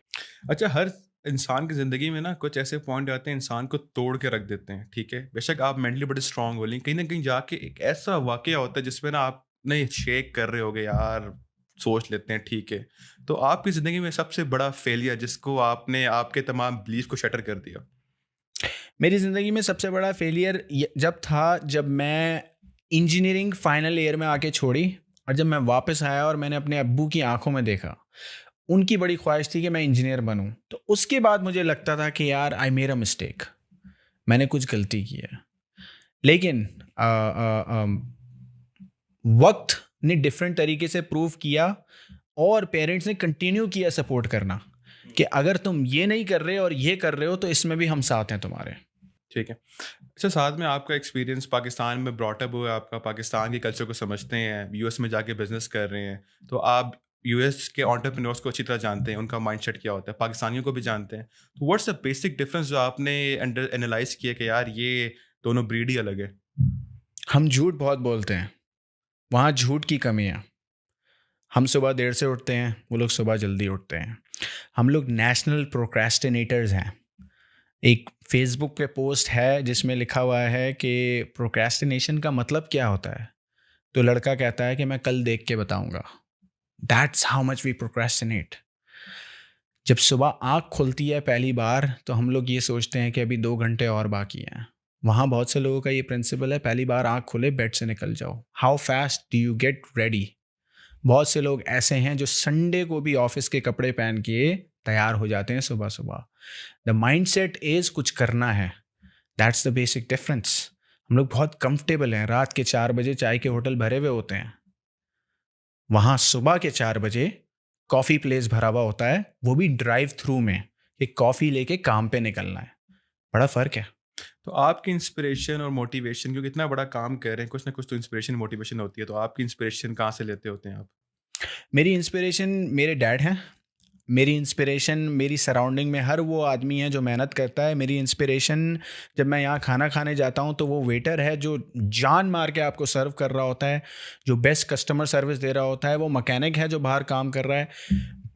अच्छा, हर इंसान की ज़िंदगी में ना कुछ ऐसे पॉइंट आते हैं इंसान को तोड़ के रख देते हैं, ठीक है। बेशक आप मेंटली बड़े स्ट्रांग हो, लेकिन कहीं ना कहीं जाके एक ऐसा वाकया होता है जिसमें ना आप नहीं शेक कर रहे होगे यार, सोच लेते हैं, ठीक है। तो आपकी ज़िंदगी में सबसे बड़ा फेलियर जिसको आपने आपके तमाम बिलीफ को शटर कर दिया? मेरी ज़िंदगी में सबसे बड़ा फेलियर जब मैं इंजीनियरिंग फाइनल ईयर में आके छोड़ी, और जब मैं वापस आया और मैंने अपने अब्बू की आंखों में देखा, उनकी बड़ी ख्वाहिश थी कि मैं इंजीनियर बनूं। तो उसके बाद मुझे लगता था कि यार आई मेड अ मिस्टेक, मैंने कुछ गलती की है। लेकिन वक्त ने डिफरेंट तरीके से प्रूव किया, और पेरेंट्स ने कंटिन्यू किया सपोर्ट करना कि अगर तुम ये नहीं कर रहे और ये कर रहे हो तो इसमें भी हम साथ हैं तुम्हारे। ठीक है। अच्छा, साथ में आपका एक्सपीरियंस पाकिस्तान में ब्रॉटअप हुआ, आपका पाकिस्तान के कल्चर को समझते हैं, यूएस में जाके बिजनेस कर रहे हैं, तो आप यूएस के एंटरप्रेन्योर्स को अच्छी तरह जानते हैं, उनका माइंडसेट क्या होता है, पाकिस्तानियों को भी जानते हैं। तो व्हाट्स द बेसिक डिफरेंस जो आपने अंडर एनालाइज किया कि यार ये दोनों ब्रीड ही अलग है? हम झूठ बहुत बोलते हैं, वहाँ झूठ की कमी है। हम सुबह देर से उठते हैं, वो लोग सुबह जल्दी उठते हैं। हम लोग नेशनल प्रोक्रेस्टिनेटर्स हैं। एक फेसबुक पे पोस्ट है जिसमें लिखा हुआ है कि प्रोक्रेस्टिनेशन का मतलब क्या होता है। तो लड़का कहता है कि मैं कल देख के बताऊंगा। That's how much we procrastinate. जब सुबह आँख खुलती है पहली बार तो हम लोग ये सोचते हैं कि अभी 2 घंटे और बाकी हैं। वहाँ बहुत से लोगों का ये प्रिंसिपल है, पहली बार आँख खुले बेड से निकल जाओ। How fast do you get ready? बहुत से लोग ऐसे हैं जो संडे को भी ऑफिस के कपड़े पहन के तैयार हो जाते हैं सुबह सुबह। द माइंड सेट इज कुछ करना है। That's the basic difference. हम लोग बहुत कंफर्टेबल हैं, रात के 4 बजे चाय के होटल भरे हुए होते हैं, वहाँ सुबह के 4 बजे कॉफ़ी प्लेस भरा हुआ होता है, वो भी ड्राइव थ्रू में, एक कॉफ़ी लेके काम पे निकलना है। बड़ा फ़र्क है। तो आपकी इंस्पिरेशन और मोटिवेशन, क्योंकि इतना बड़ा काम कर रहे हैं, कुछ ना कुछ तो इंस्पिरेशन मोटिवेशन होती है, तो आपकी इंस्पिरेशन कहाँ से लेते होते हैं आप? मेरी इंस्पिरेशन मेरे डैड हैं। मेरी इंस्पिरेशन मेरी सराउंडिंग में हर वो आदमी है जो मेहनत करता है। मेरी इंस्पिरेशन जब मैं यहाँ खाना खाने जाता हूँ तो वो वेटर है जो जान मार के आपको सर्व कर रहा होता है, जो बेस्ट कस्टमर सर्विस दे रहा होता है। वो मैकेनिक है जो बाहर काम कर रहा है।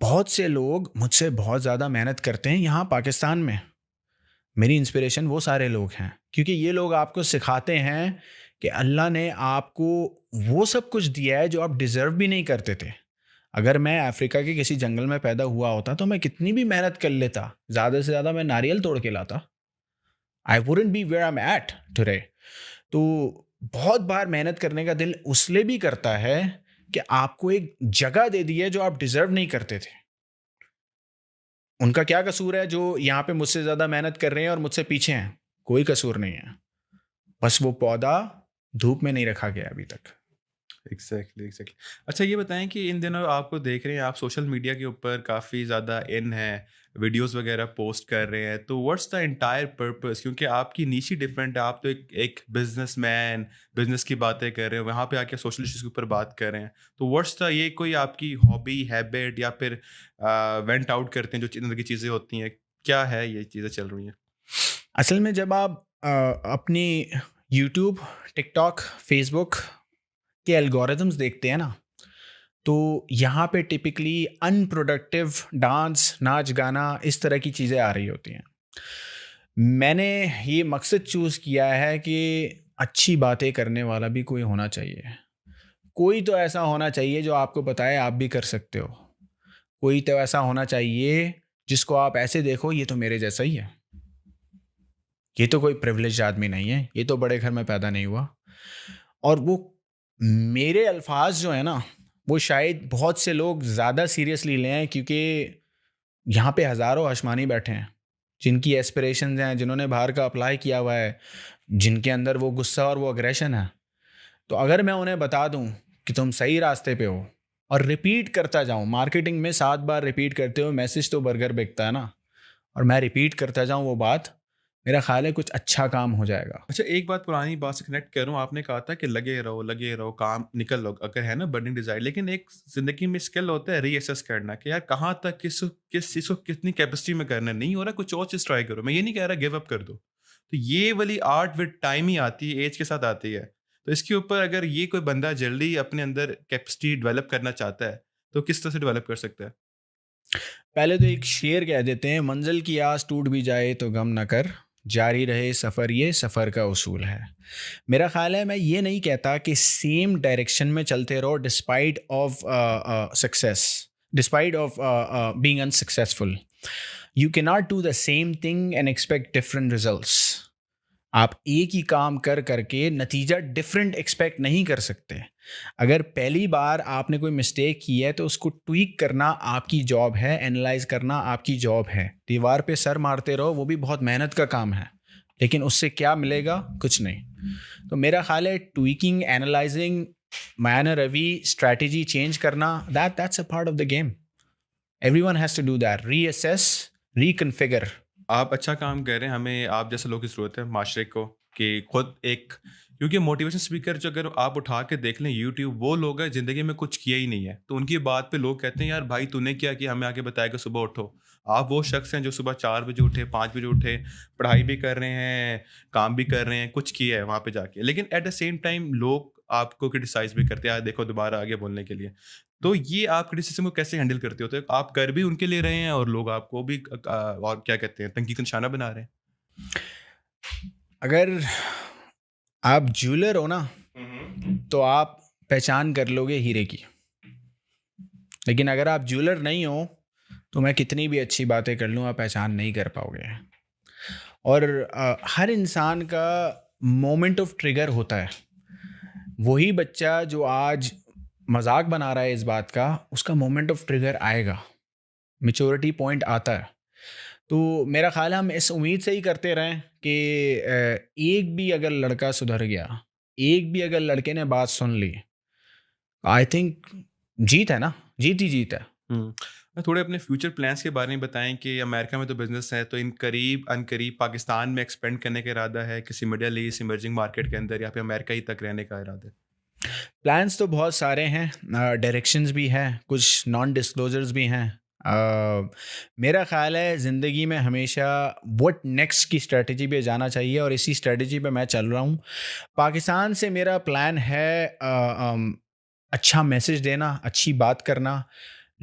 बहुत से लोग मुझसे बहुत ज़्यादा मेहनत करते हैं यहाँ पाकिस्तान में। मेरी इंस्पिरेशन वो सारे लोग हैं, क्योंकि ये लोग आपको सिखाते हैं कि अल्लाह ने आपको वो सब कुछ दिया है जो आप डिज़र्व भी नहीं करते थे। अगर मैं अफ्रीका के किसी जंगल में पैदा हुआ होता तो मैं कितनी भी मेहनत कर लेता, ज़्यादा से ज़्यादा मैं नारियल तोड़ के लाता। I wouldn't be where I am at today. तो बहुत बार मेहनत करने का दिल उसलिए भी करता है कि आपको एक जगह दे दी है जो आप डिज़र्व नहीं करते थे। उनका क्या कसूर है जो यहाँ पे मुझसे ज़्यादा मेहनत कर रहे हैं और मुझसे पीछे हैं? कोई कसूर नहीं है, बस वो पौधा धूप में नहीं रखा गया अभी तक। Exactly exactly. अच्छा, ये बताएं कि इन दिनों आपको देख रहे हैं, आप सोशल मीडिया के ऊपर काफ़ी ज़्यादा इन है, वीडियोस वगैरह पोस्ट कर रहे हैं, तो व्हाट्स द एंटायर पर्पस? क्योंकि आपकी नीश ही डिफरेंट है। आप तो एक बिजनेसमैन, बिजनेस की बातें कर रहे हो, वहाँ पे आके सोशल इश्यूज़ के ऊपर बात कर रहे हैं, तो व्हाट्स द, ये कोई आपकी हॉबी, हैबिट, या फिर वेंट आउट करते हैं जो इस तरह की चीज़ें होती हैं? क्या है ये चीज़ें चल रही हैं? असल में जब आप अपनी यूट्यूब, टिकटॉक, फेसबुक के एल्गोरिदम्स देखते हैं ना, तो यहाँ पे टिपिकली अनप्रोडक्टिव डांस, नाच गाना, इस तरह की चीज़ें आ रही होती हैं। मैंने ये मकसद चूज़ किया है कि अच्छी बातें करने वाला भी कोई होना चाहिए। कोई तो ऐसा होना चाहिए जो आपको बताए आप भी कर सकते हो। कोई तो ऐसा होना चाहिए जिसको आप ऐसे देखो, ये तो मेरे जैसा ही है, ये तो कोई प्रिविलेज्ड आदमी नहीं है, ये तो बड़े घर में पैदा नहीं हुआ। और वो मेरे अल्फाज जो है ना, वो शायद बहुत से लोग ज़्यादा सीरियसली लें, क्योंकि यहाँ पे हज़ारों आशमानी बैठे हैं जिनकी एस्पिरेशंस हैं, जिन्होंने बाहर का अप्लाई किया हुआ है, जिनके अंदर वो गुस्सा और वो अग्रेशन है। तो अगर मैं उन्हें बता दूं कि तुम सही रास्ते पे हो और रिपीट करता जाऊं, मार्केटिंग में 7 बार रिपीट करते हो मैसेज तो बर्गर बिकता है ना, और मैं रिपीट करता जाऊं वो बात, मेरा ख्याल है कुछ अच्छा काम हो जाएगा। अच्छा, एक बात पुरानी बात से कनेक्ट कर रहा हूँ। आपने कहा था कि लगे रहो, काम निकल लो, अगर है ना बर्निंग डिजायर, लेकिन एक जिंदगी में स्किल होता है रीअसेस करना कि यार कहाँ तक किस चीज़ को कितनी कैपेसिटी में करना है। नहीं हो रहा, कुछ और चीज़ ट्राई करो। मैं ये नहीं कह रहा गिव अप कर दो, तो ये वाली आर्ट विद टाइम ही आती है, एज के साथ आती है। तो इसके ऊपर अगर ये कोई बंदा जल्दी अपने अंदर कैपेसिटी डेवलप करना चाहता है, तो किस तरह से डेवलप कर सकता है? पहले तो एक शेर कह देते हैं, मंजिल की आस टूट भी जाए तो गम न कर, जारी रहे सफ़र, ये सफ़र का उसूल है। मेरा ख्याल है, मैं ये नहीं कहता कि सेम डायरेक्शन में चलते रहो despite of success, despite of being unsuccessful. You can not do the same thing and expect different results. आप एक ही काम कर करके नतीजा डिफरेंट एक्सपेक्ट नहीं कर सकते। अगर पहली बार आपने कोई मिस्टेक की है तो उसको ट्वीक करना आपकी जॉब है, एनालाइज करना आपकी जॉब है। दीवार पे सर मारते रहो, वो भी बहुत मेहनत का काम है, लेकिन उससे क्या मिलेगा? कुछ नहीं। तो मेरा ख्याल है tweaking, analysing, manner Ravi, strategy change करना, that's a part of the game. Everyone has to do that, reassess, reconfigure. आप अच्छा काम कर रहे हैं, हमें आप जैसे लोगों की ज़रूरत है माशरे को, कि खुद एक, क्योंकि मोटिवेशन स्पीकर जो अगर आप उठा के देख लें यूट्यूब, वो लोग हैं ज़िंदगी में कुछ किया ही नहीं है, तो उनकी बात पे लोग कहते हैं यार भाई तूने क्या किया, हमें आके बताया कि सुबह उठो। आप वो शख्स हैं जो सुबह 4 बजे उठे, 5 बजे उठे, पढ़ाई भी कर रहे हैं, काम भी कर रहे हैं, कुछ किया है वहाँ पे जाके, लेकिन एट द सेम टाइम लोग आपको क्रिटिसाइज भी करते हैं, यार देखो दोबारा आगे बोलने के लिए। तो ये आप क्रिटिसिज्म को कैसे हैंडल करते हो? तो आप कर भी उनके लिए रहे हैं और लोग आपको भी और क्या कहते हैं, तंकीद का निशाना बना रहे हैं। अगर आप ज्वेलर हो ना, तो आप पहचान कर लोगे हीरे की, लेकिन अगर आप ज्वेलर नहीं हो तो मैं कितनी भी अच्छी बातें कर लूँ, आप पहचान नहीं कर पाओगे। और हर इंसान का मोमेंट ऑफ ट्रिगर होता है। वही बच्चा जो आज मजाक बना रहा है इस बात का, उसका मोमेंट ऑफ ट्रिगर आएगा, मैच्योरिटी पॉइंट आता है। तो मेरा ख्याल है हम इस उम्मीद से ही करते रहें कि एक भी अगर लड़का सुधर गया, एक भी अगर लड़के ने बात सुन ली, आई थिंक जीत है ना, जीत ही जीत है। थोड़े अपने फ्यूचर प्लान्स के बारे में बताएं कि अमेरिका में तो बिजनेस है, तो इन करीब अनकरीब पाकिस्तान में एक्सपेंड करने का इरादा है, किसी मिडिल ईस्ट इमर्जिंग मार्केट के अंदर, या फिर अमेरिका ही तक रहने का इरादा है? प्लान्स तो बहुत सारे हैं, डायरेक्शंस भी हैं, कुछ नॉन डिस्क्लोजर्स भी हैं। मेरा ख़्याल है ज़िंदगी में हमेशा व्हाट नेक्स्ट की स्ट्रेटजी पे जाना चाहिए, और इसी स्ट्रेटजी पे मैं चल रहा हूँ। पाकिस्तान से मेरा प्लान है अच्छा मैसेज देना, अच्छी बात करना,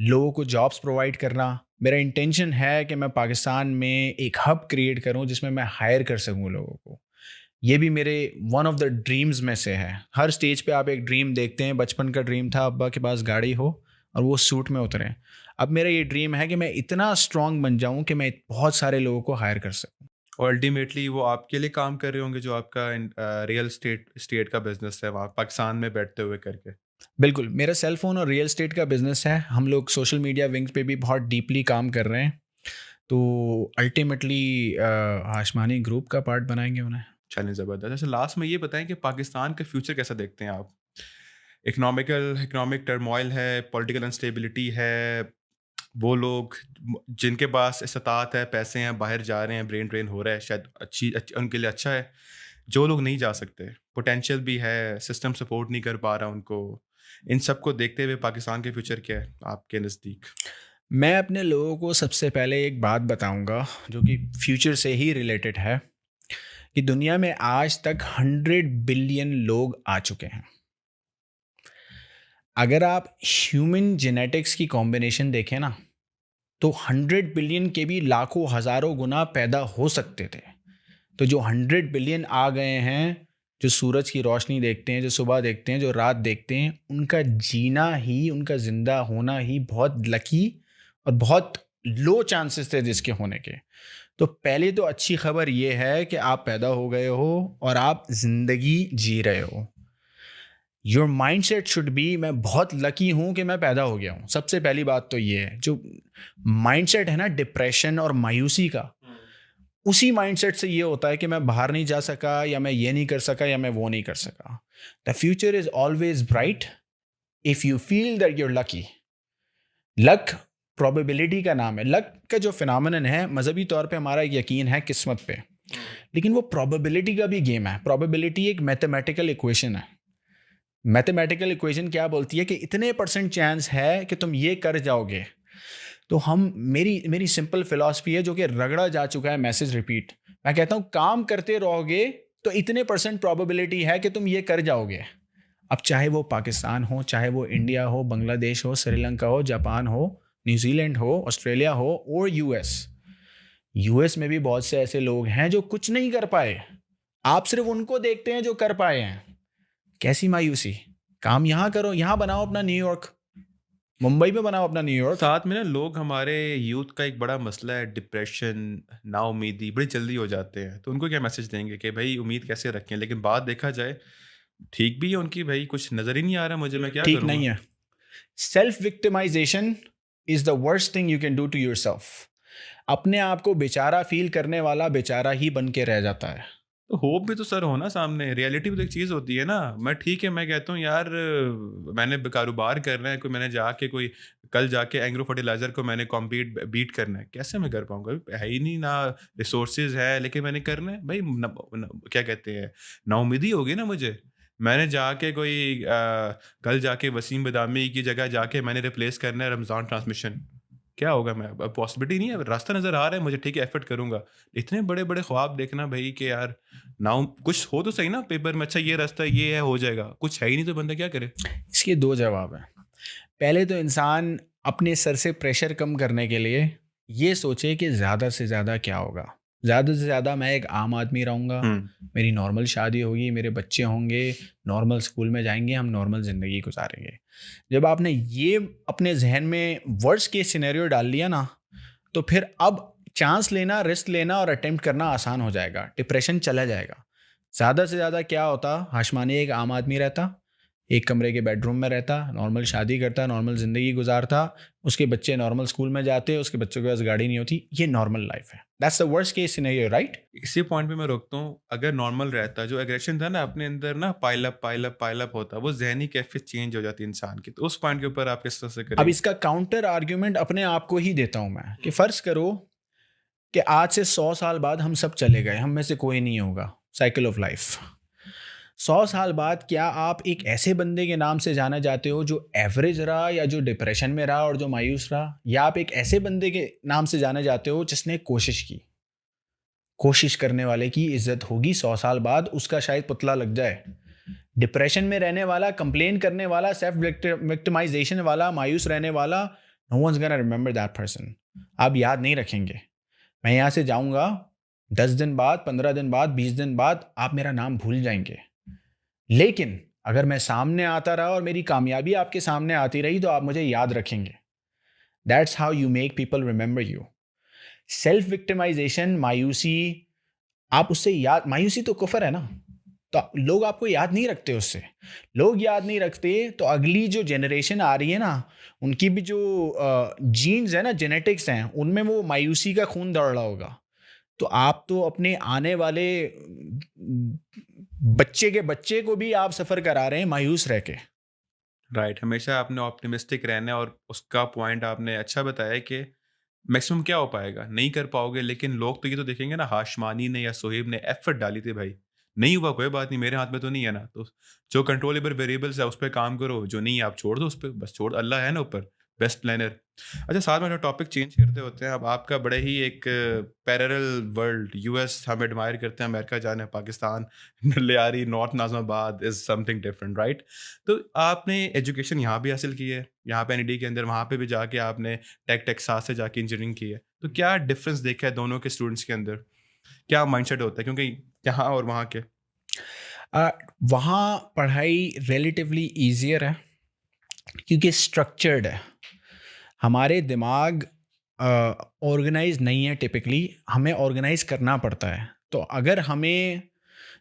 लोगों को जॉब्स प्रोवाइड करना। मेरा इंटेंशन है कि मैं पाकिस्तान में एक हब क्रिएट करूं जिसमें मैं हायर कर सकूं लोगों को। ये भी मेरे वन ऑफ द ड्रीम्स में से है। हर स्टेज पे आप एक ड्रीम देखते हैं। बचपन का ड्रीम था अब्बा के पास गाड़ी हो और वो सूट में उतरे। अब मेरा ये ड्रीम है कि मैं इतना स्ट्रांग बन जाऊं कि मैं बहुत सारे लोगों को हायर कर सकूं। और अल्टीमेटली वो आपके लिए काम कर रहे होंगे, जो आपका रियल स्टेट का बिजनेस है वहाँ पाकिस्तान में बैठते हुए करके। बिल्कुल, मेरा सेल फोन और रियल स्टेट का बिजनेस है। हम लोग सोशल मीडिया विंग्स पे भी बहुत डीपली काम कर रहे हैं, तो अल्टीमेटली आसमानी ग्रुप का पार्ट बनाएंगे उन्हें। चलिए ज़बरदस्त। अच्छा, लास्ट में ये बताएं कि पाकिस्तान का फ्यूचर कैसा देखते हैं आप? इकोनॉमिक टर्मोइल है, पॉलिटिकल अनस्टेबिलिटी है, वो लोग जिनके पास इस्तात है, पैसे हैं, बाहर जा रहे हैं, ब्रेन ड्रेन हो रहा है, शायद अच्छी उनके लिए अच्छा है। जो लोग नहीं जा सकते, पोटेंशियल भी है, सिस्टम सपोर्ट नहीं कर पा रहा उनको, इन सब को देखते हुए पाकिस्तान के फ्यूचर क्या है आपके नज़दीक? मैं अपने लोगों को सबसे पहले एक बात बताऊंगा जो कि फ्यूचर से ही रिलेटेड है, कि दुनिया में आज तक 100 बिलियन लोग आ चुके हैं। अगर आप ह्यूमन जेनेटिक्स की कॉम्बिनेशन देखें ना, तो 100 बिलियन के भी लाखों हज़ारों गुना पैदा हो सकते थे। तो जो 100 बिलियन आ गए हैं, जो सूरज की रोशनी देखते हैं, जो सुबह देखते हैं, जो रात देखते हैं, उनका जीना ही, उनका ज़िंदा होना ही बहुत लकी और बहुत लो चांसेस थे जिसके होने के। तो पहले तो अच्छी खबर ये है कि आप पैदा हो गए हो और आप ज़िंदगी जी रहे हो। Your mind set should be, मैं बहुत लकी हूँ कि मैं पैदा हो गया हूँ। सबसे पहली बात तो ये है। जो माइंड सेट है ना डिप्रेशन और मायूसी का, उसी माइंडसेट से ये होता है कि मैं बाहर नहीं जा सका, या मैं ये नहीं कर सका, या मैं वो नहीं कर सका। The future is always bright if you feel that you're lucky. Luck probability का नाम है। लक का जो फिनोमेनन है, मजहबी तौर पे हमारा यकीन है किस्मत पे, लेकिन वो प्रोबेबिलिटी का भी गेम है। प्रोबेबिलिटी एक मैथमेटिकल इक्वेशन है। मैथमेटिकल इक्वेशन क्या बोलती है कि इतने % चांस है कि तुम ये कर जाओगे। तो हम मेरी सिंपल फिलॉसफी है, जो कि रगड़ा जा चुका है, मैसेज रिपीट। मैं कहता हूँ काम करते रहोगे तो इतने % प्रोबेबिलिटी है कि तुम ये कर जाओगे। अब चाहे वो पाकिस्तान हो, चाहे वो इंडिया हो, बांग्लादेश हो, श्रीलंका हो, जापान हो, न्यूजीलैंड हो, ऑस्ट्रेलिया हो और यूएस में भी बहुत से ऐसे लोग हैं जो कुछ नहीं कर पाए। आप सिर्फ उनको देखते हैं जो कर पाए हैं। कैसी मायूसी। काम यहाँ करो, यहाँ बनाओ अपना न्यूयॉर्क, मुंबई में बनाओ अपना न्यूयॉर्क। साथ में ना लोग, हमारे यूथ का एक बड़ा मसला है डिप्रेशन, नाउमीदी, बड़ी जल्दी हो जाते हैं। तो उनको क्या मैसेज देंगे कि भाई उम्मीद कैसे रखें? लेकिन बात देखा जाए ठीक भी है उनकी, भाई कुछ नज़र ही नहीं आ रहा मुझे, मैं क्या ठीक करूँगा? नहीं है। Self victimization is the worst thing you can do to yourself. अपने आप को बेचारा फील करने वाला बेचारा ही बन के रह जाता है। तो होप भी तो सर हो ना सामने, रियलिटी भी तो एक चीज़ होती है ना। मैं ठीक है, मैं कहता हूँ यार मैंने कारोबार करना है, कोई मैंने जाके कोई कल जाके एग्रो फर्टिलाइजर को मैंने बीट करना है, कैसे मैं कर पाऊंगा? है ही नहीं ना, रिसोर्सेज है, लेकिन मैंने करना है भाई क्या कहते हैं, नाउमीदी होगी ना मुझे। मैंने जाके कोई कल जाके वसीम बदामी की जगह जाके मैंने रिप्लेस करना है रमज़ान ट्रांसमिशन, क्या होगा? मैं पॉसिबिलिटी नहीं है, रास्ता नज़र आ रहा है मुझे, ठीक है एफर्ट करूंगा। इतने बड़े बड़े ख्वाब देखना भाई कि यार नाउ कुछ हो तो सही ना पेपर में, अच्छा ये रास्ता ये है, हो जाएगा, कुछ है ही नहीं तो बंदा क्या करे? इसके 2 जवाब हैं। पहले तो इंसान अपने सर से प्रेशर कम करने के लिए ये सोचे कि ज़्यादा से ज़्यादा क्या होगा। ज़्यादा से ज़्यादा मैं एक आम आदमी रहूँगा, मेरी नॉर्मल शादी होगी, मेरे बच्चे होंगे, नॉर्मल स्कूल में जाएंगे, हम नॉर्मल ज़िंदगी गुजारेंगे। जब आपने ये अपने जहन में वर्स्ट केस सिनेरियो डाल लिया ना, तो फिर अब चांस लेना, रिस्क लेना और अटेम्प्ट करना आसान हो जाएगा, डिप्रेशन चला जाएगा। ज़्यादा से ज़्यादा क्या होता, हाशमानी एक आम आदमी रहता, एक कमरे के बेडरूम में रहता, नॉर्मल शादी करता, नॉर्मल ज़िंदगी गुजारता, उसके बच्चे नॉर्मल स्कूल में जाते, उसके बच्चों के पास गाड़ी नहीं होती। ये नॉर्मल लाइफ है। That's the worst case scenario, right? इसी पॉइंट पे मैं रोकता हूँ। अगर नॉर्मल रहता, जो एग्रेशन था ना अपने अंदर ना, पाइल अप होता, वो जहनी कैफियत चेंज हो जाती इंसान की। तो उस पॉइंट के ऊपर आप किस तरह से अब करेंगे? इसका काउंटर आर्ग्यूमेंट अपने आप को ही देता हूं मैं, कि फ़र्ज़ करो कि आज से 100 साल बाद हम सब चले गए, हम में से कोई नहीं होगा, साइकिल ऑफ लाइफ। 100 साल बाद क्या आप एक ऐसे बंदे के नाम से जाना जाते हो जो एवरेज रहा, या जो डिप्रेशन में रहा और जो मायूस रहा, या आप एक ऐसे बंदे के नाम से जाने जाते हो जिसने कोशिश की? कोशिश करने वाले की इज्जत होगी 100 साल बाद, उसका शायद पुतला लग जाए। डिप्रेशन में रहने वाला, कंप्लेन करने वाला, सेल्फ विक्टिमाइजेशन वाला, मायूस रहने वाला, no one's gonna remember that person. आप याद नहीं रखेंगे। मैं यहाँ से जाऊँगा 10 दिन बाद, 15 दिन बाद, 20 दिन बाद, आप मेरा नाम भूल जाएंगे। लेकिन अगर मैं सामने आता रहा और मेरी कामयाबी आपके सामने आती रही, तो आप मुझे याद रखेंगे। That's how you make people remember you. Self victimisation, मायूसी, आप उससे याद, मायूसी तो कुफर है ना, तो लोग आपको याद नहीं रखते उससे। लोग याद नहीं रखते, तो अगली जो जनरेशन आ रही है ना, उनकी भी जो जीन्स है ना, जेनेटिक्स हैं, उनमें वो मायूसी का खून दौड़ रहा होगा। तो आप तो अपने आने वाले बच्चे के बच्चे को भी आप सफ़र करा रहे हैं मायूस रह के। राइट, हमेशा आपने ऑप्टिमिस्टिक रहना है। और उसका पॉइंट आपने अच्छा बताया कि मैक्सिमम क्या हो पाएगा, नहीं कर पाओगे, लेकिन लोग तो ये तो देखेंगे ना, हाशमानी ने या सोहेब ने एफर्ट डाली थी भाई। नहीं हुआ कोई बात नहीं, मेरे हाथ में तो नहीं है ना। तो जो कंट्रोलेबल वेरिएबल्स है उस पर काम करो, जो नहीं है आप छोड़ दो उस पर, बस छोड़, अल्लाह है ना ऊपर, बेस्ट प्लानर। अच्छा, साथ में टॉपिक चेंज करते होते हैं। अब आपका बड़े ही एक पैरेलल वर्ल्ड, यूएस हम एडमायर करते हैं, अमेरिका जाने, Pakistan Lyari, north Nazimabad is something different, right? तो आपने एजुकेशन यहाँ भी हासिल की है, यहाँ पे एनईडी के अंदर, वहाँ पे भी जाके आपने टेक्सास से जाके इंजीनियरिंग की है। तो क्या डिफरेंस देखा है दोनों के स्टूडेंट्स के अंदर? क्या माइंडसेट होता है, क्योंकि यहाँ और वहाँ के? वहाँ पढ़ाई रिलेटिवली ईजियर है, क्योंकि स्ट्रक्चर्ड है। हमारे दिमाग ऑर्गेनाइज नहीं है, टिपिकली हमें ऑर्गेनाइज करना पड़ता है। तो अगर हमें,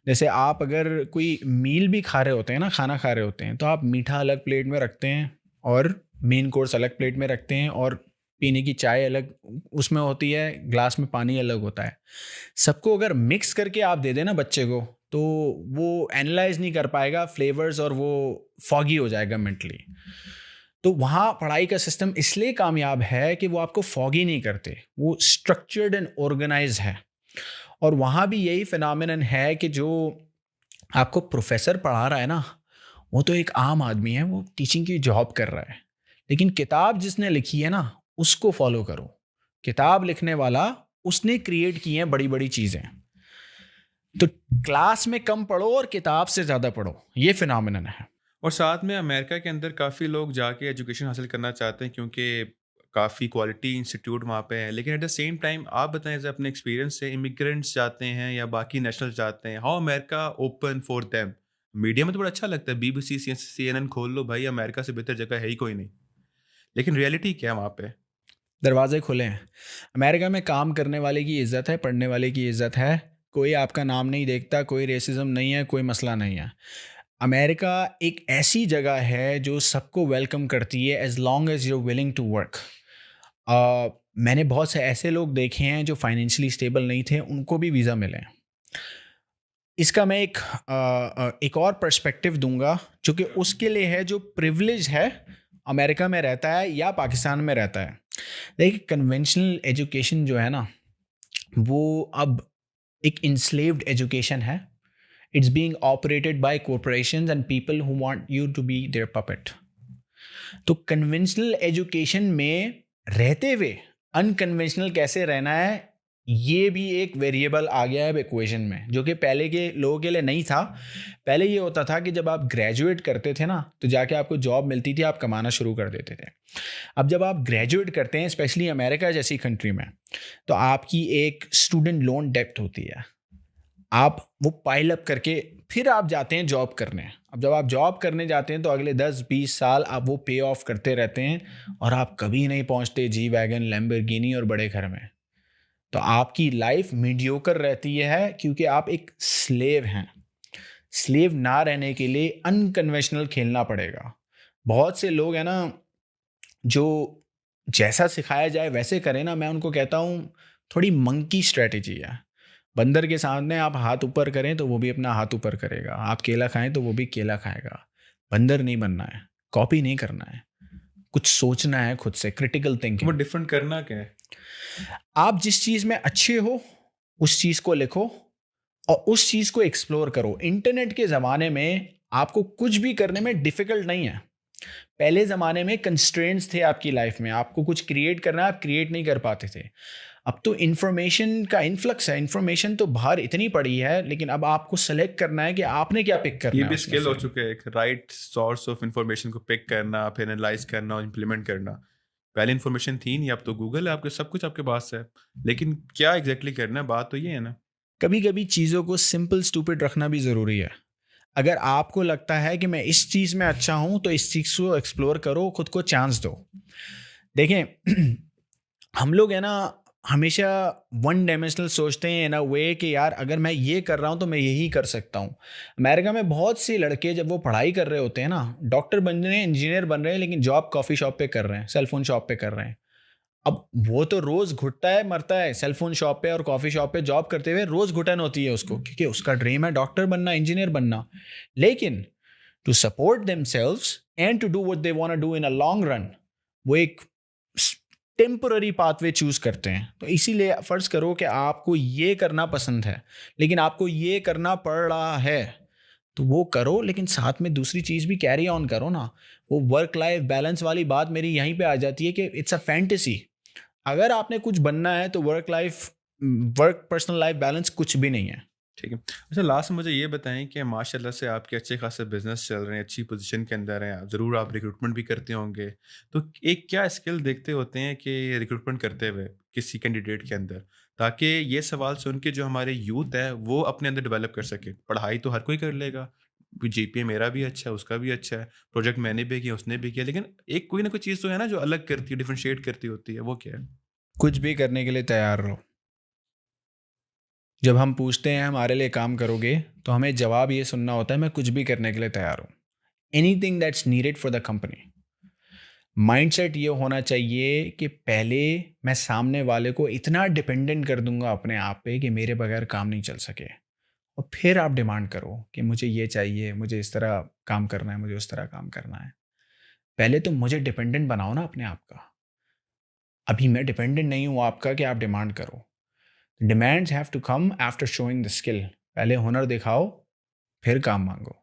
जैसे आप अगर कोई मील भी खा रहे होते हैं ना, खाना खा रहे होते हैं, तो आप मीठा अलग प्लेट में रखते हैं और मेन कोर्स अलग प्लेट में रखते हैं, और पीने की चाय अलग उसमें होती है, ग्लास में पानी अलग होता है। सबको अगर मिक्स करके आप दे देना बच्चे को, तो वो एनालाइज नहीं कर पाएगा फ्लेवर्स, और वो फॉगी हो जाएगा मेंटली। तो वहाँ पढ़ाई का सिस्टम इसलिए कामयाब है कि वो आपको फॉगी नहीं करते, वो स्ट्रक्चर्ड एंड ऑर्गेनाइज है। और वहाँ भी यही फिनोमेनन है कि जो आपको प्रोफेसर पढ़ा रहा है ना, वो तो एक आम आदमी है, वो टीचिंग की जॉब कर रहा है। लेकिन किताब जिसने लिखी है ना, उसको फॉलो करो। किताब लिखने वाला, उसने क्रिएट की हैं बड़ी बड़ी चीज़ें। तो क्लास में कम पढ़ो और किताब से ज़्यादा पढ़ो, ये फिनोमेनन है। और साथ में अमेरिका के अंदर काफ़ी लोग जाके एजुकेशन हासिल करना चाहते हैं, क्योंकि काफ़ी क्वालिटी इंस्टीट्यूट वहाँ पे हैं। लेकिन एट द सेम टाइम आप बताएं, जैसे अपने एक्सपीरियंस से, इमिग्रेंट्स जाते हैं या बाकी नेशनल जाते हैं, how America open for them? Media में तो बड़ा अच्छा लगता है, बीबीसी, CNN खोल लो भाई, अमेरिका से बेहतर जगह है ही कोई नहीं। लेकिन रियलिटी क्या है वहाँ पे? दरवाजे खुले हैं। अमेरिका में काम करने वाले की इज्जत है, पढ़ने वाले की इज्जत है। कोई आपका नाम नहीं देखता, कोई रेसिज्म नहीं है, कोई मसला नहीं है। अमेरिका एक ऐसी जगह है जो सबको वेलकम करती है, as long as you are willing to work. मैंने बहुत से ऐसे लोग देखे हैं जो फाइनेंशियली स्टेबल नहीं थे, उनको भी वीज़ा मिले। इसका मैं एक और पर्सपेक्टिव दूंगा, जो कि उसके लिए है जो प्रिविलेज है, अमेरिका में रहता है या पाकिस्तान में रहता है। देखिए, कन्वेंशनल एजुकेशन जो है ना, वो अब एक इंस्लेव्ड एजुकेशन है। It's being operated by corporations and people who want you to be their puppet. तो कन्वेंशनल एजुकेशन में रहते हुए अनकन्वेंशनल कैसे रहना है, ये भी एक वेरिएबल आ गया है अब इक्वेशन में, जो कि पहले के लोगों के लिए नहीं था। पहले ये होता था कि जब आप ग्रेजुएट करते थे ना, तो जाके आपको जॉब मिलती थी, आप कमाना शुरू कर देते थे। अब जब आप ग्रेजुएट करते हैं, स्पेशली अमेरिका जैसी कंट्री में, तो आपकी एक स्टूडेंट लोन डेप्ट होती है। आप वो पाइल अप करके फिर आप जाते हैं जॉब करने। अब जब आप जॉब करने जाते हैं तो अगले 10-20 साल आप वो पे ऑफ करते रहते हैं, और आप कभी नहीं पहुंचते जी वैगन, लैम्बोर्गिनी और बड़े घर में। तो आपकी लाइफ मीडियोकर रहती है, क्योंकि आप एक स्लेव हैं। स्लेव ना रहने के लिए अनकन्वेंशनल खेलना पड़ेगा। बहुत से लोग हैं ना, जो जैसा सिखाया जाए वैसे करें ना, मैं उनको कहता हूँ थोड़ी मंकी स्ट्रेटेजी है। बंदर के सामने आप हाथ ऊपर करें तो वो भी अपना हाथ ऊपर करेगा, आप केला खाएं तो वो भी केला खाएगा। बंदर नहीं बनना है, कॉपी नहीं करना है, कुछ सोचना है खुद से, क्रिटिकल वो थिंकिंग। डिफरेंट करना क्या है? आप जिस चीज़ में अच्छे हो उस चीज़ को लिखो और उस चीज़ को एक्सप्लोर करो। इंटरनेट के ज़माने में आपको कुछ भी करने में डिफ़िकल्ट नहीं है। पहले ज़माने में कंस्ट्रेंट्स थे आपकी लाइफ में, आपको कुछ क्रिएट करना है, आप क्रिएट नहीं कर पाते थे। अब तो इन्फॉर्मेशन का इन्फ्लक्स है, इन्फॉर्मेशन तो बाहर इतनी पड़ी है, लेकिन अब आपको सेलेक्ट करना है कि आपने क्या पिक करना ये है भी उसमें स्किल हो से। चुके हैं, एक राइट सोर्स ऑफ इंफॉर्मेशन को पिक करना, फिर एनालाइज करना और इम्प्लीमेंट करना। पहले इन्फॉर्मेशन थी नहीं, अब तो गूगल है, आपके सब कुछ आपके पास है। लेकिन क्या एग्जैक्टली करना है, बात तो ये है ना। कभी कभी चीज़ों को सिंपल स्टूपिड रखना भी ज़रूरी है। अगर आपको लगता है कि मैं इस चीज़ में अच्छा हूँ, तो इस चीज़ को एक्सप्लोर करो, खुद को चांस दो। देखें हम लोग है ना, हमेशा वन डायमेंशनल सोचते हैं इन अ वे कि यार अगर मैं ये कर रहा हूँ तो मैं यही कर सकता हूँ। अमेरिका में बहुत से लड़के जब वो पढ़ाई कर रहे होते हैं ना, डॉक्टर बन रहे हैं, इंजीनियर बन रहे हैं, लेकिन जॉब कॉफ़ी शॉप पे कर रहे हैं, सेलफोन शॉप पे कर रहे हैं। अब वो तो रोज़ घुटता है मरता है, सेलफोन शॉप पे और कॉफ़ी शॉप पे जॉब करते हुए रोज़ घुटन होती है उसको, क्योंकि उसका ड्रीम है डॉक्टर बनना, इंजीनियर बनना। लेकिन to support themselves and to do what they want to do in a long run, वो एक टेम्पररी पाथवे चूज करते हैं। तो इसीलिए फर्ज करो कि आपको ये करना पसंद है, लेकिन आपको ये करना पड़ रहा है, तो वो करो, लेकिन साथ में दूसरी चीज़ भी कैरी ऑन करो ना। वो वर्क लाइफ बैलेंस वाली बात मेरी यहीं पे आ जाती है कि इट्स अ फैंटेसी। अगर आपने कुछ बनना है तो वर्क पर्सनल लाइफ बैलेंस कुछ भी नहीं है। ठीक है। अच्छा, लास्ट में मुझे ये बताएं कि माशाल्लाह से आपके अच्छे खासे बिजनेस चल रहे हैं, अच्छी पोजीशन के अंदर हैं, ज़रूर आप रिक्रूटमेंट भी करते होंगे। तो एक क्या स्किल देखते होते हैं कि रिक्रूटमेंट करते हुए किसी कैंडिडेट के अंदर, ताकि ये सवाल सुन के जो हमारे यूथ है वो अपने अंदर डेवलप कर सके? पढ़ाई तो हर कोई कर लेगा, जीपीए मेरा भी अच्छा है, उसका भी अच्छा है, प्रोजेक्ट मैंने भी किया, उसने भी किया, लेकिन एक कोई ना कोई चीज़ तो है ना जो अलग करती है, डिफरेंशिएट करती होती है, वो क्या है? कुछ भी करने के लिए तैयार रहो। जब हम पूछते हैं हमारे लिए काम करोगे, तो हमें जवाब ये सुनना होता है मैं कुछ भी करने के लिए तैयार हूँ। Anything that's needed for the company. Mindset ये होना चाहिए कि पहले मैं सामने वाले को इतना डिपेंडेंट कर दूंगा अपने आप पे कि मेरे बगैर काम नहीं चल सके, और फिर आप डिमांड करो कि मुझे ये चाहिए, मुझे इस तरह काम करना है, मुझे उस तरह काम करना है। पहले तो मुझे डिपेंडेंट बनाओ ना अपने आप का। अभी मैं डिपेंडेंट नहीं हूँ आपका कि आप डिमांड करो। Demands have to come after showing the skill. पहले हुनर दिखाओ, फिर काम मांगो।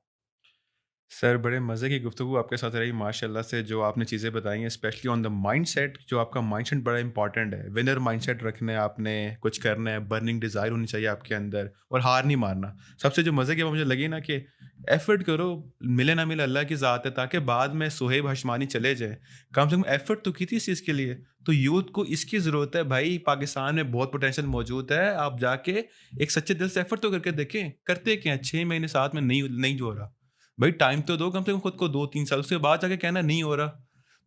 सर, बड़े मज़े की गुफ्तगू आपके साथ रही माशाल्लाह से। जो आपने चीज़ें बताई हैं स्पेशली ऑन द माइंडसेट, जो आपका माइंडसेट बड़ा इंपॉर्टेंट है। विनर माइंडसेट रखना है आपने, कुछ करना है, बर्निंग डिज़ायर होनी चाहिए आपके अंदर और हार नहीं मारना। सबसे जो मज़े की बात मुझे लगी ना कि एफ़र्ट करो, मिले ना मिले अल्लाह की ज़ात है, ताकि बाद में सुहेब हशमानी चले जाए, कम से कम एफ़र्ट तो की थी इस चीज़ के लिए। तो यूथ को इसकी ज़रूरत है भाई, पाकिस्तान में बहुत पोटेंशियल मौजूद है। आप जाके एक सच्चे दिल से एफ़र्ट तो करके देखें। करते क्या हैं, 6 महीने 7 में नहीं हो रहा, भाई टाइम तो दो कम से कम खुद को, 2-3 साल, उसके बाद जाके कहना नहीं हो रहा।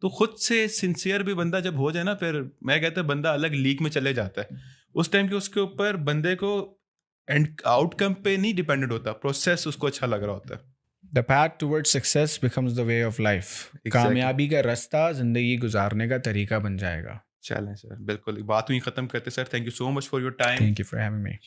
तो खुद से सिंसियर भी बंदा जब हो जाए ना, फिर मैं कहता बंदा अलग लीग में चले जाता है। उस टाइम के उसके ऊपर बंदे को एंड आउटकम पे नहीं डिपेंडेंट होता, प्रोसेस उसको अच्छा लग रहा होता है। The path towards success becomes the way of life. Exactly. कामयाबी का रास्ता जिंदगी गुजारने का तरीका बन जाएगा। चलें सर, बिल्कुल बात हुई ख़त्म करते sir. Thank you so much for your time. Thank you for having me.